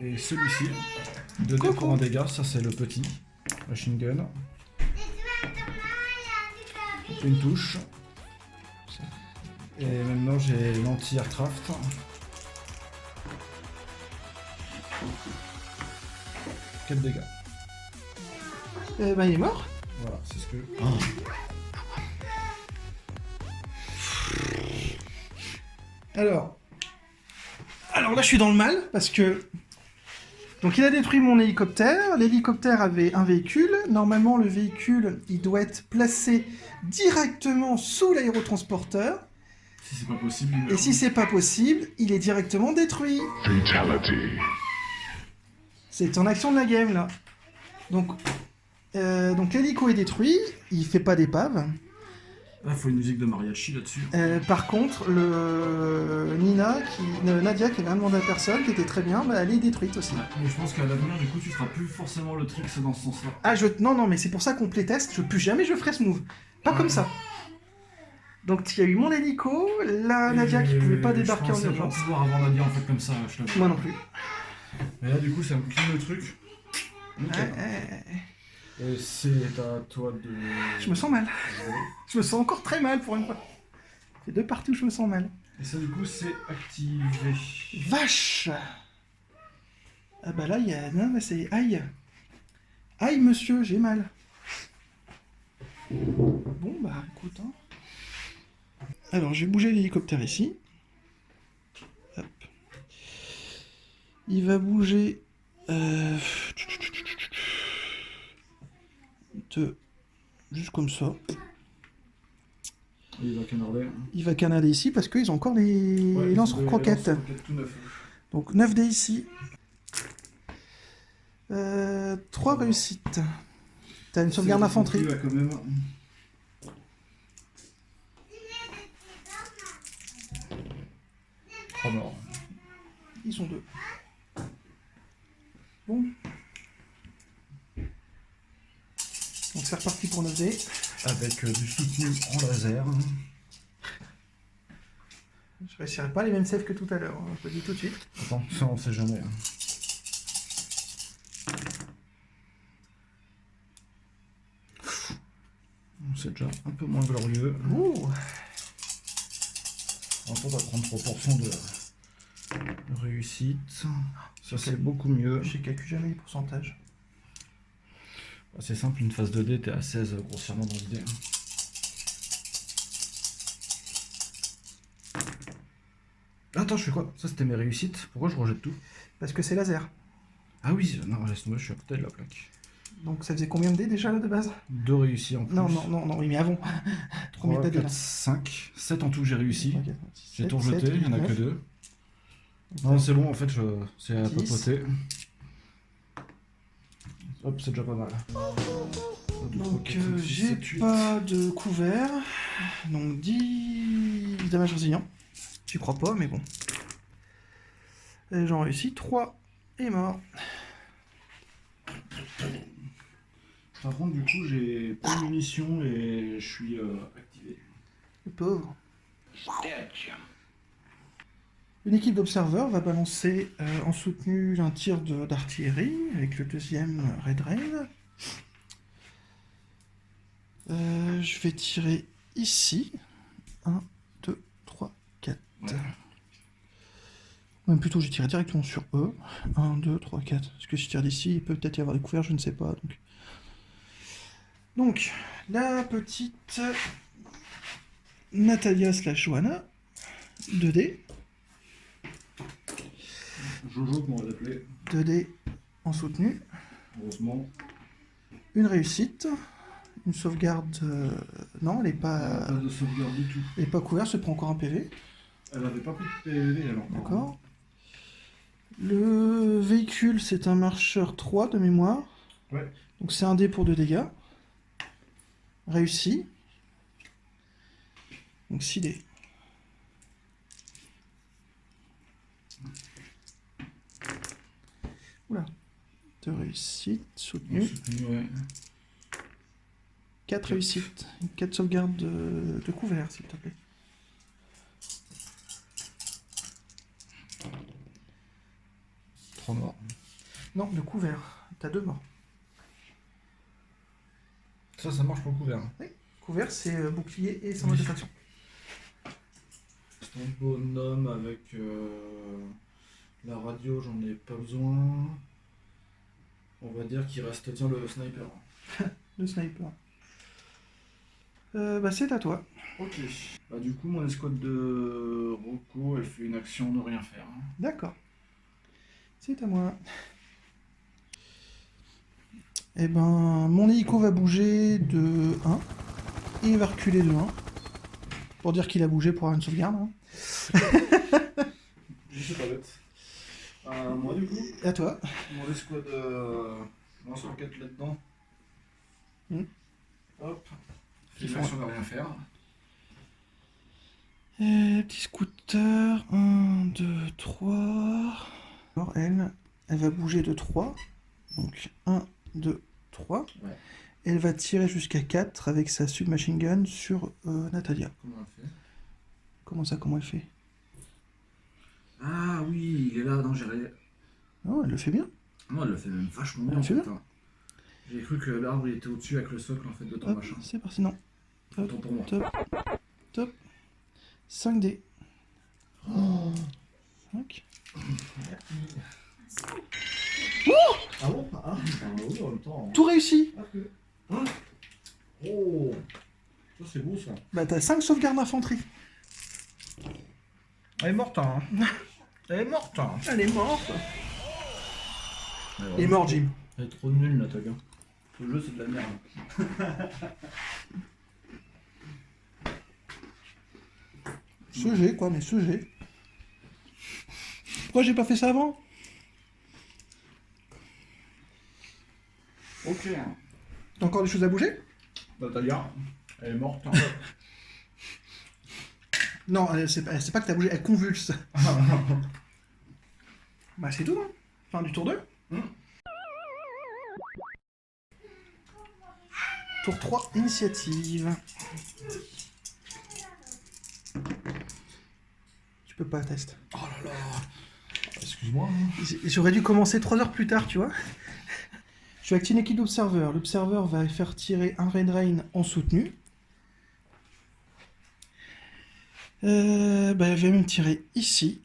Et celui-ci, 2D Coucou. pour un dégât, ça c'est le petit. Machine gun. Une touche. Et maintenant j'ai l'anti-aircraft. Quel dégâts. Eh ben, il est mort. Voilà, c'est ce que. Alors là, je suis dans le mal, parce que... Donc, il a détruit mon hélicoptère. L'hélicoptère avait un véhicule. Normalement, le véhicule, il doit être placé directement sous l'aérotransporteur. Si c'est pas possible, il Et si c'est pas possible, il est directement détruit. Fatality. C'est en action de la game, là. Donc l'hélico est détruit. Il fait pas d'épave. il faut une musique de mariachi là-dessus. Par contre, Nadia, qui avait rien demandé à personne, qui était très bien, bah, elle est détruite aussi. Mais je pense qu'à l'avenir, du coup, tu feras plus forcément le trick dans ce sens-là. Ah, non, mais c'est pour ça qu'on playtest, plus jamais je ferai ce move. Pas comme ça. Donc il y a eu mon hélico, la Nadia qui pouvait pas débarquer en Je urgence. pensais pas pouvoir avoir Nadia en fait comme ça, je t'avoue. Moi non plus. Mais là, du coup, ça me clean le truc. Nickel. Ouais, Et c'est à toi de... je me sens mal. Je me sens encore très mal pour une fois. C'est 2 parties où je me sens mal. Et ça, du coup, c'est activé. Vache! Ah bah là, il y a... Non, mais c'est... Aïe! Aïe, monsieur, j'ai mal. Bon, bah, écoute, hein. Alors, j'ai bougé l'hélicoptère ici. Hop. Il va bouger... Juste comme ça. Il va canarder. Il va canader ici parce qu'ils ont encore les lance-roquettes. Tout neuf. Donc 9 dés ici. 3 réussites. T'as une sauvegarde d'infanterie. Il va quand même... Trois morts. Ils sont 2. Bon. Donc c'est reparti pour 9 dés. Avec du soutenu en laser. Je réussirai pas les mêmes saves que tout à l'heure, hein, je te le dis tout de suite. Attends, ça on sait jamais. C'est déjà un peu moins glorieux. Ouh. On va prendre 3% de réussite. Ça c'est beaucoup mieux. Je calcule jamais les pourcentages. C'est simple, une phase 2D, t'es à 16 grossièrement dans l'idée. Attends, je fais quoi? Ça, c'était mes réussites. Pourquoi je rejette tout? Parce que c'est laser. Ah oui, non, laisse tomber, je suis à côté de la plaque. Donc ça faisait combien de dés déjà là de base? 2 réussis en plus. Non, oui, mais avant. Combien 3, t'as dit, 4, là 5. 7 en tout, j'ai réussi. 3, 4, 5, 6, J'ai 7, tout rejeté, 7, il n'y en a 9. que 2. Non, c'est bon, en fait, c'est à 10. papoter. Hop, c'est déjà pas mal. Donc j'ai pas de couvert. Donc 10 dommages résilients. J'y crois pas, mais bon. Et j'en réussis 3 et mort. Par contre, du coup, j'ai pas de munitions et je suis activé. Le pauvre. Une équipe d'observeurs va balancer en soutenu un tir d'artillerie avec le deuxième Red Rain. Je vais tirer ici. 1, 2, 3, 4. Ouais. Même plutôt, j'ai tiré directement sur eux. 1, 2, 3, 4. Parce que si je tire d'ici, il peut peut-être y avoir des couverts, je ne sais pas. Donc la petite Natalia / Johanna. 2D. Jojo, qu'on va l'appeler. 2D en soutenu. Heureusement. Une réussite. Une sauvegarde. Non, elle n'est pas. Pas de sauvegarde du tout. Elle n'est pas couverte, se prend encore un PV. Elle avait pas pris de PV, alors. D'accord. Le véhicule, c'est un marcheur 3 de mémoire. Ouais. Donc c'est un dé pour 2 dégâts. Réussi. Donc 6 dés. Oula. 2 réussites, soutenues. Ouais. 4 réussites. 4 sauvegardes de couvert, s'il te plaît. Trois morts. Non, de couvert. T'as 2 morts. Ça marche pour le couvert. Couvert, c'est bouclier et symbole de faction. C'est un bonhomme avec la radio, j'en ai pas besoin. On va dire qu'il reste, tiens, le sniper. Le sniper. Bah c'est à toi. Ok. Bah du coup, mon escouade de Rocco, elle fait une action de rien faire. D'accord. C'est à moi. Eh ben, mon hélico va bouger de 1. Et il va reculer de 1. Pour dire qu'il a bougé pour avoir une sauvegarde. Hein. Je sais pas bête. Moi du coup, À toi. mon escouade lance roquette là-dedans. Hop. Fait une action de rien faire. Petit scooter. 1, 2, 3. Alors elle va bouger de 3. Donc 1, 2, 3. Ouais. Elle va tirer jusqu'à 4 avec sa submachine gun sur Natalia. Comment elle fait? Comment ça, comment elle fait? Ah oui, il est là, non, j'ai rien. Non, elle le fait bien. Non, elle le fait même vachement bien. Elle le fait en fait, hein. J'ai cru que l'arbre il était au-dessus avec le socle en fait de ton Hop, machin. c'est parti, non. Hop, Autant pour moi. top, top. 5D. Oh. 5. Ah bon? Ah oui, en même temps. Tout réussi. Hein? Oh, ça c'est beau ça. Bah t'as 5 sauvegardes d'infanterie. Elle est morte, hein. Elle est morte. Hein. Elle est morte. Il est mort, Jim. Elle est trop nulle, Natalia. Ce jeu, c'est de la merde. Ce G, quoi, mais ce G. Pourquoi j'ai pas fait ça avant? Ok. T'as encore des choses à bouger? Natalia, elle est morte. Hein. Non, c'est pas que t'as bougé, elle convulse. Bah c'est tout, hein. Fin du tour 2. Tour 3, initiative. Tu peux pas, test. Oh là là. Excuse-moi. Hein. J'aurais dû commencer 3 heures plus tard, tu vois. Je suis activé une équipe d'observeurs. L'observeur va faire tirer un Red Rain en soutenu. Bah, elle va même tirer ici.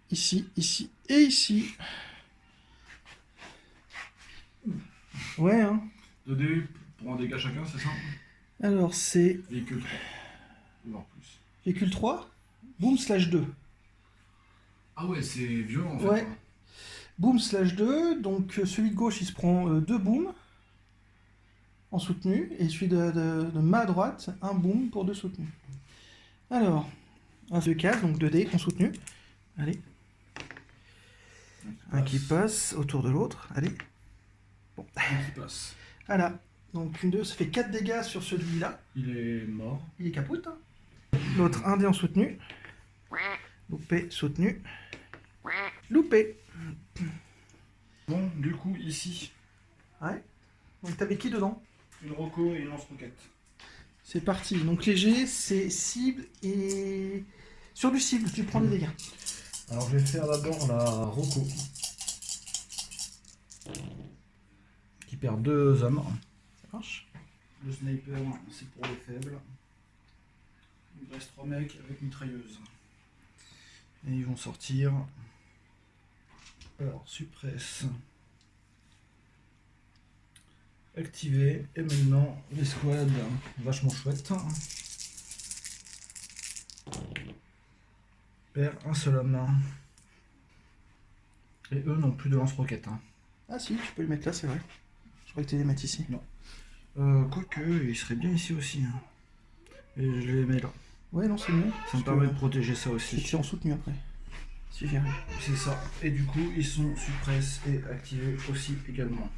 Ici, ici et ici. Ouais, hein. 2D pour un dégât chacun, c'est ça? Alors, c'est Véhicule 3. Voire plus. véhicule 3. Boom /2. Ah ouais, c'est violent en fait. Ouais. Boom slash 2, donc celui de gauche il se prend 2 booms en soutenu, et celui de ma droite, un boom pour 2 soutenus. Alors, un 2 cases, donc 2 dés en soutenu. Allez. Un qui passe autour de l'autre. Allez. Bon. Un qui passe. Voilà. Donc une 2, ça fait 4 dégâts sur celui-là. Il est mort. Il est capote. Hein. L'autre, un dé en soutenu. Loupé, soutenu. Loupé. Bon, du coup, ici, Ouais. Donc t'avais qui dedans? une Rocco et une lance-roquette. C'est parti. Donc léger, c'est cible et... Sur du cible, tu prends des dégâts. Alors je vais faire d'abord la Rocco. Qui perd 2 hommes. Ça marche. Le sniper, c'est pour les faibles. Il reste 3 mecs avec mitrailleuse. Et ils vont sortir. Alors, suppresse. Activé. Et maintenant, l'escouade, vachement chouette. Perd un seul homme. Et eux n'ont plus de lance-roquettes. Ah si, tu peux le mettre là, c'est vrai. Je crois que tu les mettre ici. Quoique, ils seraient bien ici aussi. Et je les mets là. Ouais, non, c'est mieux. Ça me permet de protéger ça Je aussi. tire en soutenu après. Si j'y arrive. C'est ça. Et du coup, ils sont suppress et activés aussi également.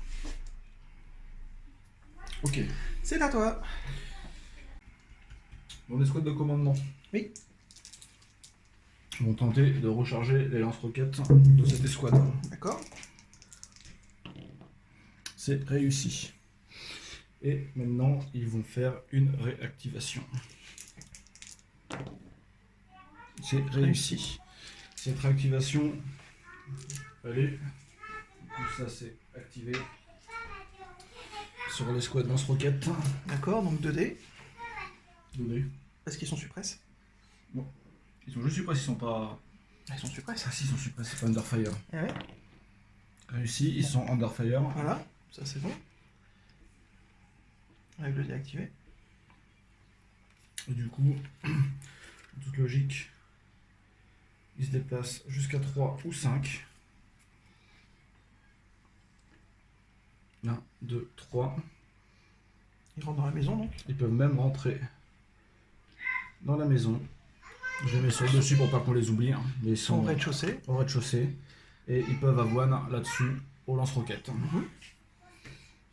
Ok. C'est à toi. Mon escouade de commandement. Oui. Ils vont tenter de recharger les lance-roquettes de cette escouade. D'accord. C'est réussi. Et maintenant, ils vont faire une réactivation. C'est réussi. Cette réactivation, allez, du coup ça c'est activé sur l'escouade lance-roquettes. D'accord, donc 2 dés. Donné. Est-ce qu'ils sont suppress? Ils sont juste suppress, ils sont pas. Ils sont suppress. Ah si, ils sont suppress, c'est pas Underfire. Eh ouais. Réussi, ils sont Underfire. Voilà, ça c'est bon. Avec le dé activé. Et du coup, en toute logique, ils se déplacent jusqu'à 3 ou 5. 1, 2, 3. Ils rentrent dans la maison donc. Ils peuvent même rentrer dans la maison. Je les mets sur le dessus pour pas qu'on les oublie. Mais ils Ils sont sont au rez-de-chaussée. au rez-de-chaussée. Et ils peuvent avoine là-dessus au lance-roquettes.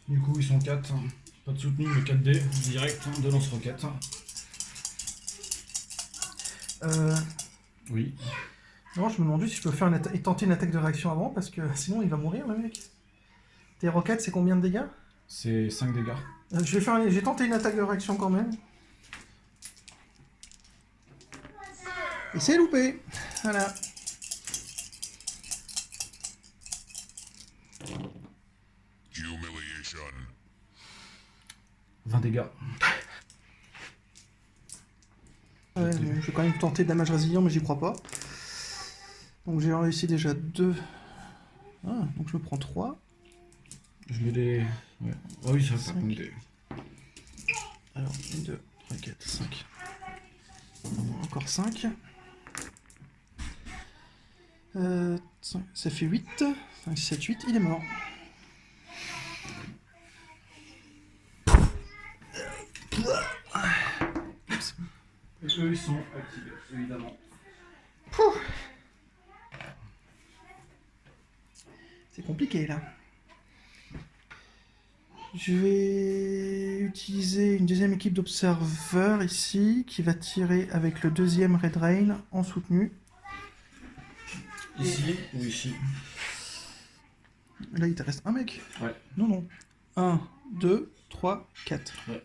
Du coup, ils sont 4. Pas de soutenu, mais 4 dés direct de lance-roquettes. Oui. Non, je me demande juste si je peux faire et tenter une attaque de réaction avant, parce que sinon il va mourir le mec. Tes roquettes, c'est combien de dégâts? C'est 5 dégâts. J'ai tenté une attaque de réaction quand même. Et c'est loupé. Voilà. Humiliation. 20 dégâts. Ouais, je vais quand même tenter damage résilient, mais j'y crois pas. Donc j'ai réussi déjà 2. Ah, donc je me prends 3. Je mets les. Ouais. Ah oui, ça va pas 5. compter. Alors, 1, 2, 3, 4, 5. Encore 5. Ça fait 8. 5, 7, 8. Il est mort. Et eux, ils sont activés, évidemment. C'est compliqué là. Je vais utiliser une deuxième équipe d'observeurs ici qui va tirer avec le deuxième Red Rain en soutenu. Ici ou ici? Là il te reste un mec. Ouais. Non, non. 1, 2, 3, 4. Ouais.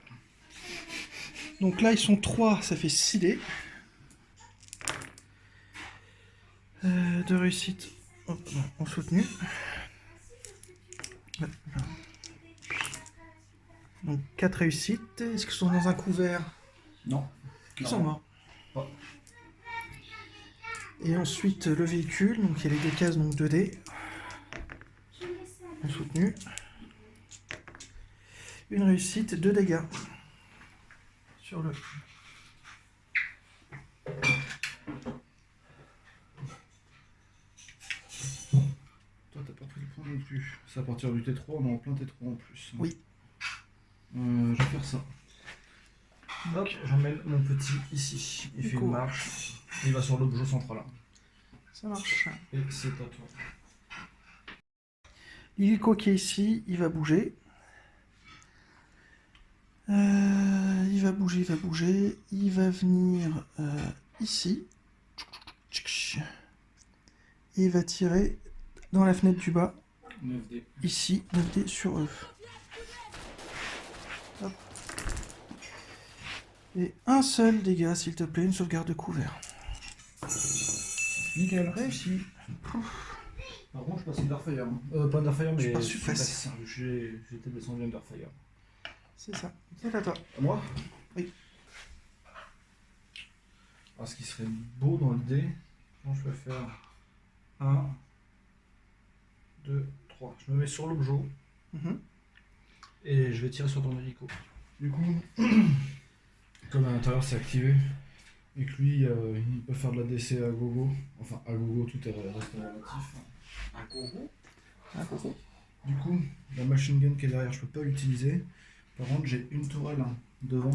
Donc là ils sont 3, ça fait 6 dés. De réussite en soutenu. Ouais, voilà. Donc 4 réussites. Est-ce qu'ils sont dans un couvert? Non. Ils sont morts. Ouais. Et ensuite le véhicule, donc il y a les deux cases, donc 2 dés. En soutenu. Une réussite, 2 dégâts. Sur le... t'as pas pris le point non plus. C'est à partir du T3, on est en plein T3 en plus. Oui. Je vais faire ça. Hop, j'emmène mon petit ici. Il fait Cool. une marche. Et il va sur l'objet central. Ça marche. Et c'est à toi. L'hélico qui est ici, il va bouger. Il va bouger, il va bouger. Il va venir ici. Et il va tirer dans la fenêtre du bas. 9D. Ici, 9D sur eux. Hop. Et un seul dégât, s'il te plaît, une sauvegarde de couvert. Nickel. Réussi. Par contre, je passe Underfire. Pas Underfire, mais Je passe Suppress. J'étais descendu Underfire. C'est ça. C'est à toi. À moi? Oui. Alors, ce qui serait beau dans le dé, je vais faire 1, 2, 3. Je me mets sur l'objet et je vais tirer sur ton hélico. Du coup, comme à l'intérieur c'est activé et que lui il peut faire de la DC à gogo, enfin à gogo, tout est resté relatif. À gogo. Ah, coco. Du coup, la machine gun qui est derrière, je peux pas l'utiliser. Par contre, j'ai une tourelle devant,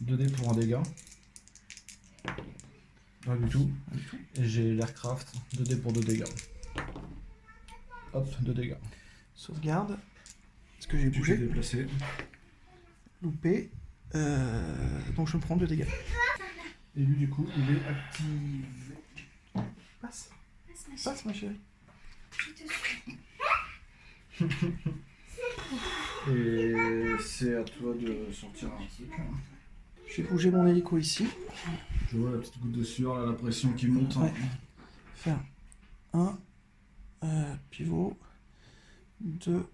2D pour un dégât. Pas du tout. Et j'ai l'aircraft, 2D pour 2 dégâts. Hop, 2 dégâts. Sauvegarde. Est-ce que j'ai Tu bougé? t'es déplacé. Loupé. Donc je me prends 2 dégâts. Et lui, du coup, il est activé. Passe. Passe, ma chérie. Et c'est à toi de sortir un truc. J'ai bougé mon hélico ici. Je vois la petite goutte de sueur, là, la pression qui monte. Ouais. Faire un pivot, 2,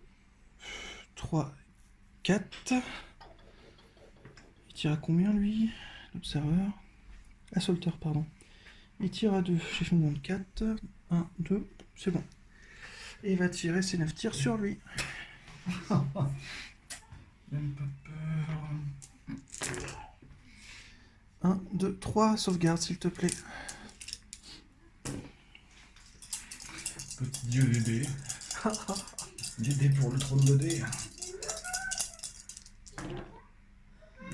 3, 4. Il tire à combien lui? L'observeur. Assaulteur, pardon. Il tire à 2. J'ai fait mon 4. 1, 2. C'est bon. Et il va tirer ses 9 tirs sur lui. Même pas peur. 1, 2, 3. Sauvegarde, s'il te plaît. Petit dieu bébé. L'idée pour le trône de dés.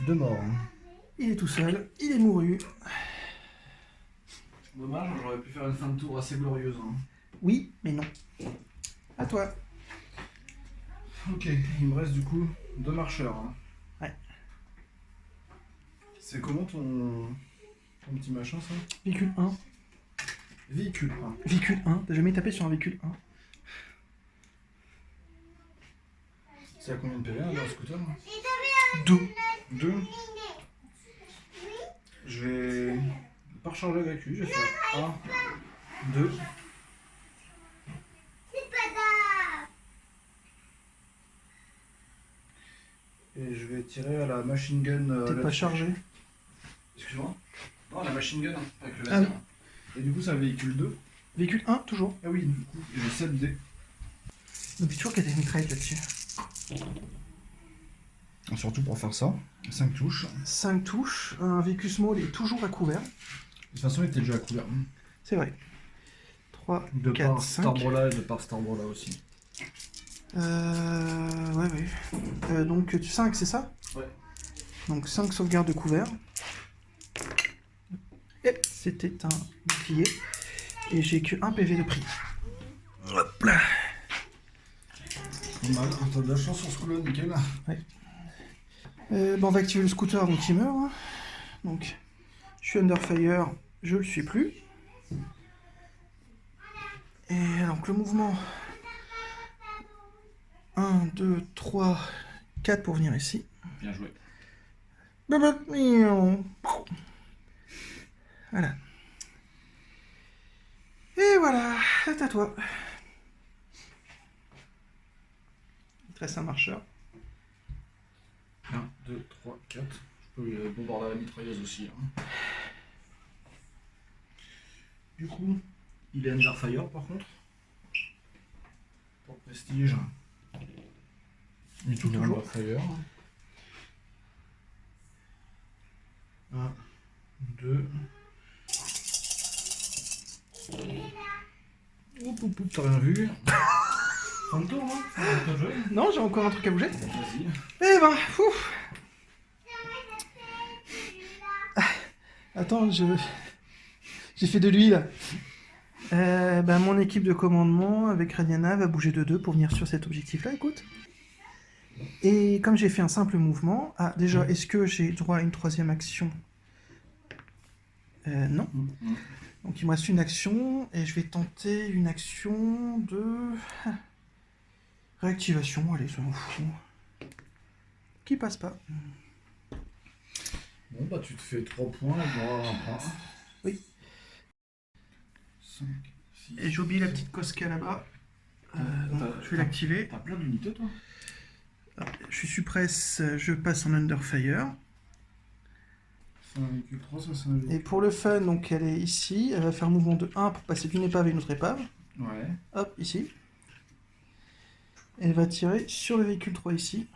2 morts. Il est tout seul. Il est mouru. Dommage, j'aurais pu faire une fin de tour assez glorieuse. Oui, mais non. À toi. Ok, il me reste du coup 2 marcheurs. Ouais. C'est comment ton petit machin ça? Véhicule 1. Véhicule 1. Véhicule 1. T'as jamais tapé sur un véhicule 1? C'est à combien de PV là, dans le scooter? 2. 2. Je vais pas recharger avec lui, je vais faire 1, 2. Et je vais tirer à la machine gun. T'es pas chargé? Excuse-moi. Non, la machine gun avec le Ah laser. Et du coup, c'est un véhicule 2. Véhicule 1, toujours. Ah oui, du coup, j'ai 7 dés. N'oublie toujours qu'il y a des mitraillettes là-dessus. Surtout pour faire ça. 5 touches. 5 touches. Un véhicule small est toujours à couvert. De toute façon, il était déjà à couvert. C'est vrai. 3, De 4, par 5. Starbrola et de par Starbrola aussi. Ouais. Donc 5, c'est ça? Ouais. Donc 5 sauvegardes de couvert. Et c'était un bouclier. Et j'ai que 1 PV de prix. Hop là. Pas mal, t'as de la chance sur ce coup-là, nickel. On va activer le scooter avant qu'il meure. Donc, je suis under fire, je le suis plus. Et donc le mouvement 1, 2, 3, 4 pour venir ici. Bien joué. Voilà. Et voilà, c'est à toi. Il te reste un marcheur. 1, 2, 3, 4. Je peux bombarder la mitrailleuse aussi. Du coup, il est under fire par contre. Pour prestige. Il est toujours under fire. 1, 2. T'as rien vu? Fin de tour, non? Fin de jeu. Non, j'ai encore un truc à bouger. Vas-y. Eh ben, ouf. Attends, j'ai fait de l'huile. Mon équipe de commandement avec Radiana va bouger de 2 pour venir sur cet objectif-là, écoute. Et comme j'ai fait un simple mouvement... Ah, déjà, est-ce que j'ai droit à une troisième action? Non. Donc il me reste une action, et je vais tenter une action de... réactivation, allez, ça m'en fout. Qui passe pas. Bon, bah tu te fais 3 points, et moi 1 point. Oui. 5, 6... Et j'ai oublié la petite Koska là-bas. Je vais l'activer. T'as plein d'unités, toi? Je suis suppresse, je passe en Underfire. C'est un véhicule 3, ça c'est un véhicule. Et pour le fun, donc elle est ici. Elle va faire un mouvement de 1 pour passer d'une épave à une autre épave. Ouais. Hop, ici. Elle va tirer sur le véhicule 3 ici.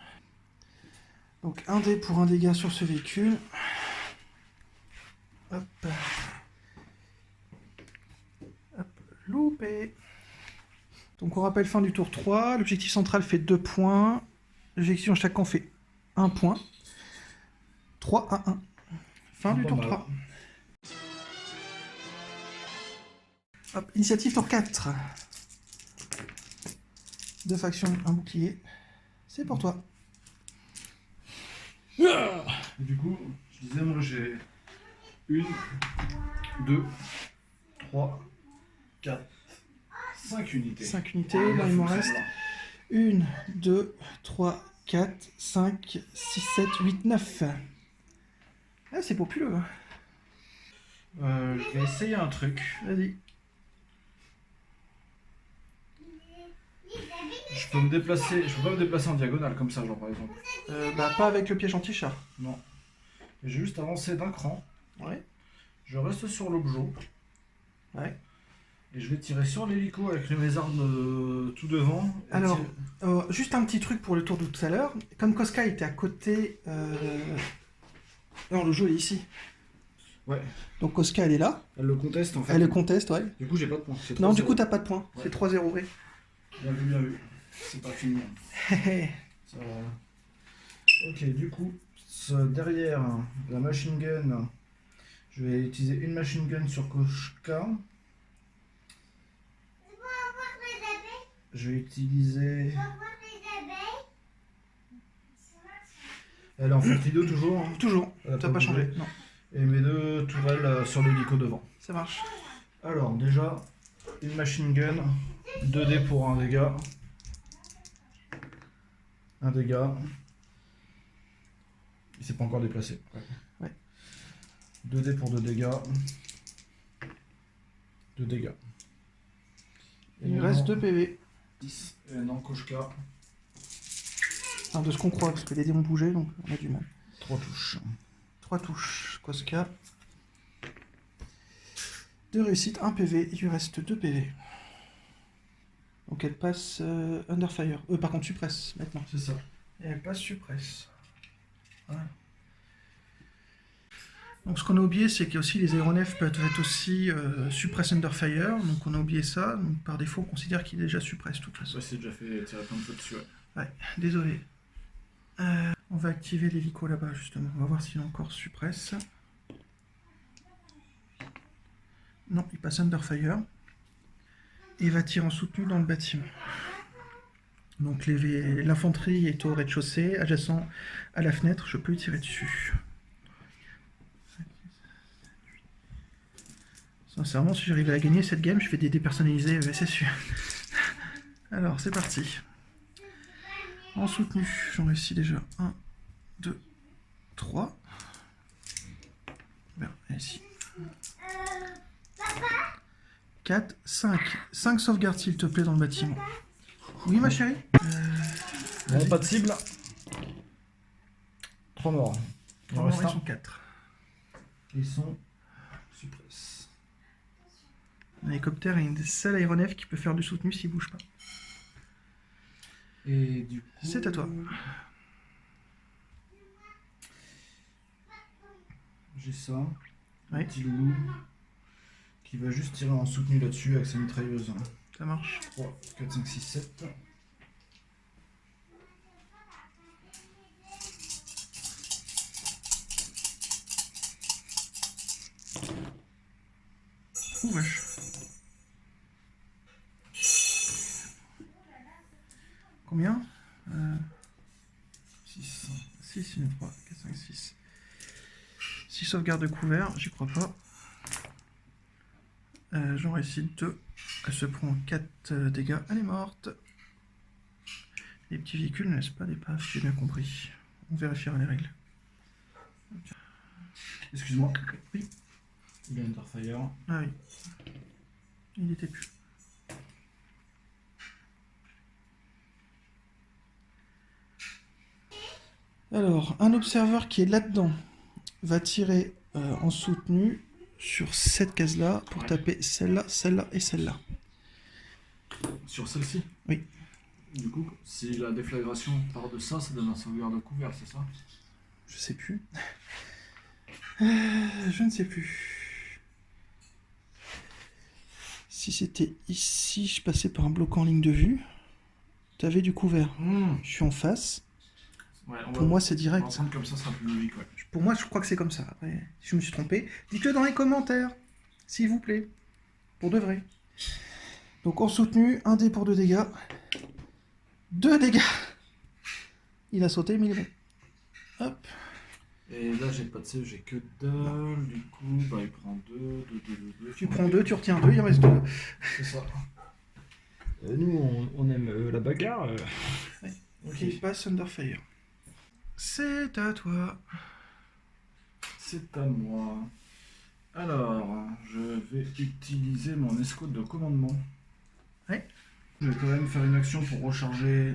Donc 1 dé pour un dégât sur ce véhicule. Hop. Hop, loupé. Donc on rappelle fin du tour 3. L'objectif central fait 2 points. L'objectif en chaque camp fait 1 point. 3 à 1. Fin du tour 3. Hop, initiative tour 4. 2 factions, un bouclier. C'est pour toi. Et du coup, je disais, moi j'ai 1, 2, 3, 4, 5 unités. 5 unités, là il m'en reste 1, 2, 3, 4, 5, 6, 7, 8, 9. Ah, c'est populeux. Hein. Je vais essayer un truc. Vas-y. Je peux me déplacer, je peux pas me déplacer en diagonale comme ça, genre par exemple. Pas avec le piège anti-chat. Non. J'ai juste avancé d'un cran. Ouais. Je reste sur l'objet. Ouais. Et je vais tirer sur l'hélico avec mes armes tout devant. Alors, juste un petit truc pour le tour de tout à l'heure. Comme Koska était à côté... Non, le jeu est ici. Ouais. Donc Koska, elle est là. Elle le conteste en fait. Elle le conteste, ouais. Du coup, j'ai pas de points. Non, du coup, t'as pas de points. Ouais. C'est 3-0, oui. Bien vu, bien vu. C'est pas fini. Ça va. Ok, du coup, derrière la machine gun, je vais utiliser une machine gun sur Koska. Je vais utiliser... Elle est en Fortido toujours. Hein. Toujours. Elle a T'as pas bougé. changé. Non. Et mes 2 tourelles sur l'hélico devant. Ça marche. Alors, déjà, une machine gun, 2 dés pour un dégât. Un dégât. Il s'est pas encore déplacé. Ouais. 2 dés pour 2 dégâts. 2 dégâts. Il lui reste 2 PV. 10. Et non, Koshka. Enfin, de ce qu'on croit, parce que les dés ont bougé, donc on a du mal. 3 touches. 3 touches. Koska. 2 réussites, 1 PV. Il lui reste 2 PV. Donc elle passe Underfire. Par contre, suppresse maintenant. C'est ça. Et elle passe suppresse. Voilà. Donc ce qu'on a oublié, c'est qu'il y a aussi les aéronefs peuvent être aussi suppress Underfire. Donc on a oublié ça. Donc par défaut, on considère qu'il est déjà suppress de toute façon. Ouais, c'est déjà fait tirer plein de feux dessus. Ouais, désolé. On va activer l'hélico là-bas justement. On va voir s'il est encore suppress. Non, il passe Underfire. Et va tirer en soutenu dans le bâtiment. Donc l'infanterie est au rez-de-chaussée, adjacent à la fenêtre, je peux y tirer dessus. Sincèrement, si j'arrive à gagner cette game, je fais des dépersonnalisés, c'est sûr. Alors, c'est parti. En soutenu, j'en réussis déjà 1, 2, 3. Bien, ici. 4, 5. 5 sauvegardes, s'il te plaît, dans le bâtiment. Oui, ma chérie. Bon, pas de cible. 3 morts. Il en Non, reste ils un. sont 4. Ils sont suppress. Un hélicoptère et une seule aéronef qui peut faire du soutenu s'il bouge pas. Et du coup... C'est à toi. J'ai ça. Ouais. Un petit loulou qui va juste tirer en soutenu là-dessus avec sa mitrailleuse. Ça marche. 3, 4, 5, 6, 7. Ouh vache. Combien 6. 6, 1, 3, 4, 5, 6. 6 sauvegardes de couvert, j'y crois pas. J'en récite 2. Elle se prend 4 dégâts, elle est morte. Les petits véhicules ne laissent pas d'épave, j'ai bien compris. On vérifiera les règles. Excuse-moi. Oui. Il y a Underfire. Ah oui. Il était plus. Alors, un observeur qui est là-dedans va tirer en soutenu sur cette case-là pour taper celle-là, celle-là et celle-là. Sur celle-ci? Oui. Du coup, si la déflagration part de ça, ça donne un sauvegarde de couvert, c'est ça? Je sais plus. Je ne sais plus. Si c'était ici, je passais par un bloc en ligne de vue. Tu avais du couvert. Je suis en face. Ouais, Pour moi, c'est on va direct. prendre comme ça sera plus logique, ouais. Pour moi, je crois que c'est comme ça. Après, si je me suis trompé, dites-le dans les commentaires, s'il vous plaît. Pour de vrai. Donc en soutenu, 1 dé pour 2 dégâts. 2 dégâts. Il a sauté, mais il est bon. Hop. Et là, j'ai pas de save, j'ai que dalle. Du coup, bah, il prend 2, 2, 2, 2, 2. Tu prends 2, tu retiens 2, il en reste 2. C'est ça. Nous, on aime la bagarre. Ok, il passe Underfire. C'est à toi. C'est à moi. Alors, je vais utiliser mon escouade de commandement. Ouais. Je vais quand même faire une action pour recharger.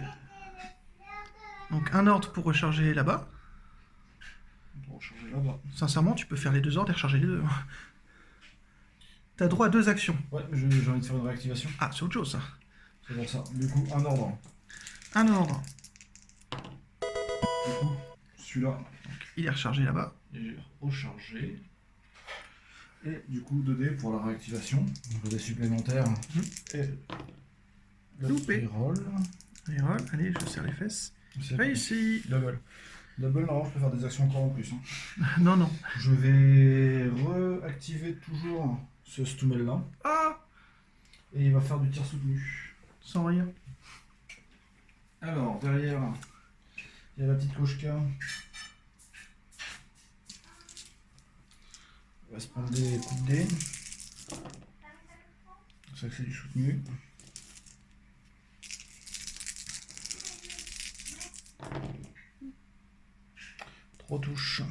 Donc un ordre pour recharger là-bas. Pour recharger là-bas. Sincèrement, tu peux faire les 2 ordres et recharger les 2. T'as droit à 2 actions. Ouais, j'ai envie de faire une réactivation. Ah, c'est autre chose, ça. C'est pour ça. Du coup, un ordre. Un ordre. Du coup, celui-là, Il est rechargé là-bas. et j'ai rechargé. Et du coup, 2 dés pour la réactivation. 2 dés supplémentaires. Et le Loupé. reroll. Reroll, allez, je serre les fesses. C'est Réussi. double. Double, normalement, je peux faire des actions encore en plus. Hein. Non, non. Je vais réactiver toujours ce Stummel là. Ah, Et il va faire du tir soutenu. sans rien. Alors, derrière, il y a la petite Koshka. Il va se prendre des coups de dés. C'est ça que c'est du soutenu. Trois touches.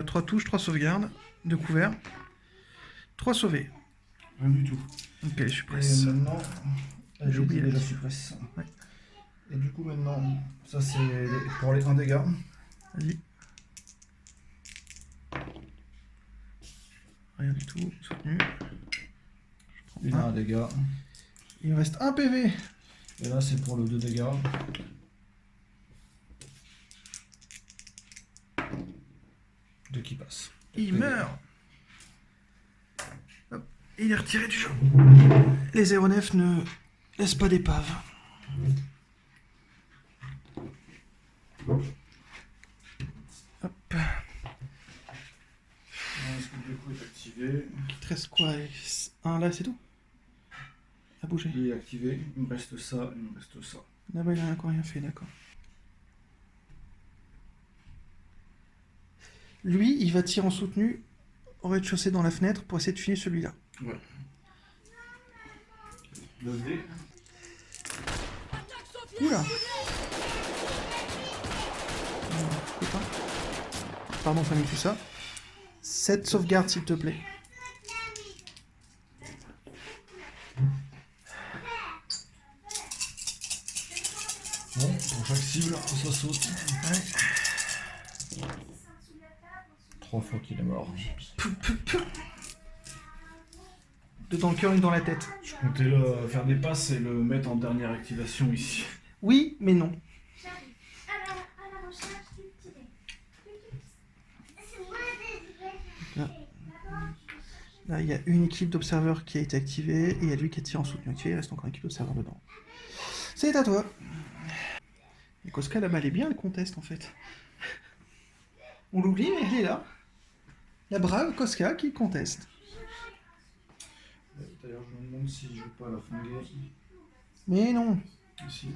3 touches, 3 sauvegardes de couvert. 3 sauvés. Rien du tout. Ok, je suis Et presse. maintenant, J'ai oublié déjà la- suppresse. Ouais. Et du coup maintenant, ça c'est pour les 1 dégât. Vas-y. Rien du tout. Soutenu. Je Il prends a un. 1 dégât. Il me reste 1 PV. Et là c'est pour le 2 dégâts. Deux qui passent. Il meurt. Hop. Il est retiré du jeu. Les aéronefs ne laissent pas d'épave. Hop. Est-ce que le coup est activé? Il te reste quoi? Un là, c'est tout? À bouger. Il est activé. Il me reste ça, il me reste ça. Là-bas, il n'a encore rien fait, d'accord. Lui, il va tirer en soutenu au rez-de-chaussée dans la fenêtre pour essayer de finir celui-là. Ouais. 9 dés. Oula! Copain. Pardon, famille, tout ça. 7 sauvegardes, s'il te plaît. Bon, pour chaque cible, ça saute. Ouais. 3 fois qu'il est mort. Deux dans le cœur, une dans la tête. Je comptais faire des passes et le mettre en dernière activation ici. Oui, mais non. J'arrive à la recherche du petit dé. C'est moi, Ah. D'abord, je vais chercher Là, il y a une équipe d'observeurs qui a été activée et il y a lui qui a tiré en soutenu activé. Il reste encore une équipe d'observeurs dedans. C'est à toi. Et Koska là-bas, elle est bien le contest en fait. On l'oublie, mais il est là. La brave Koska qui conteste. D'ailleurs, je me demande si je vais pas la flinguer. Mais non. Ici.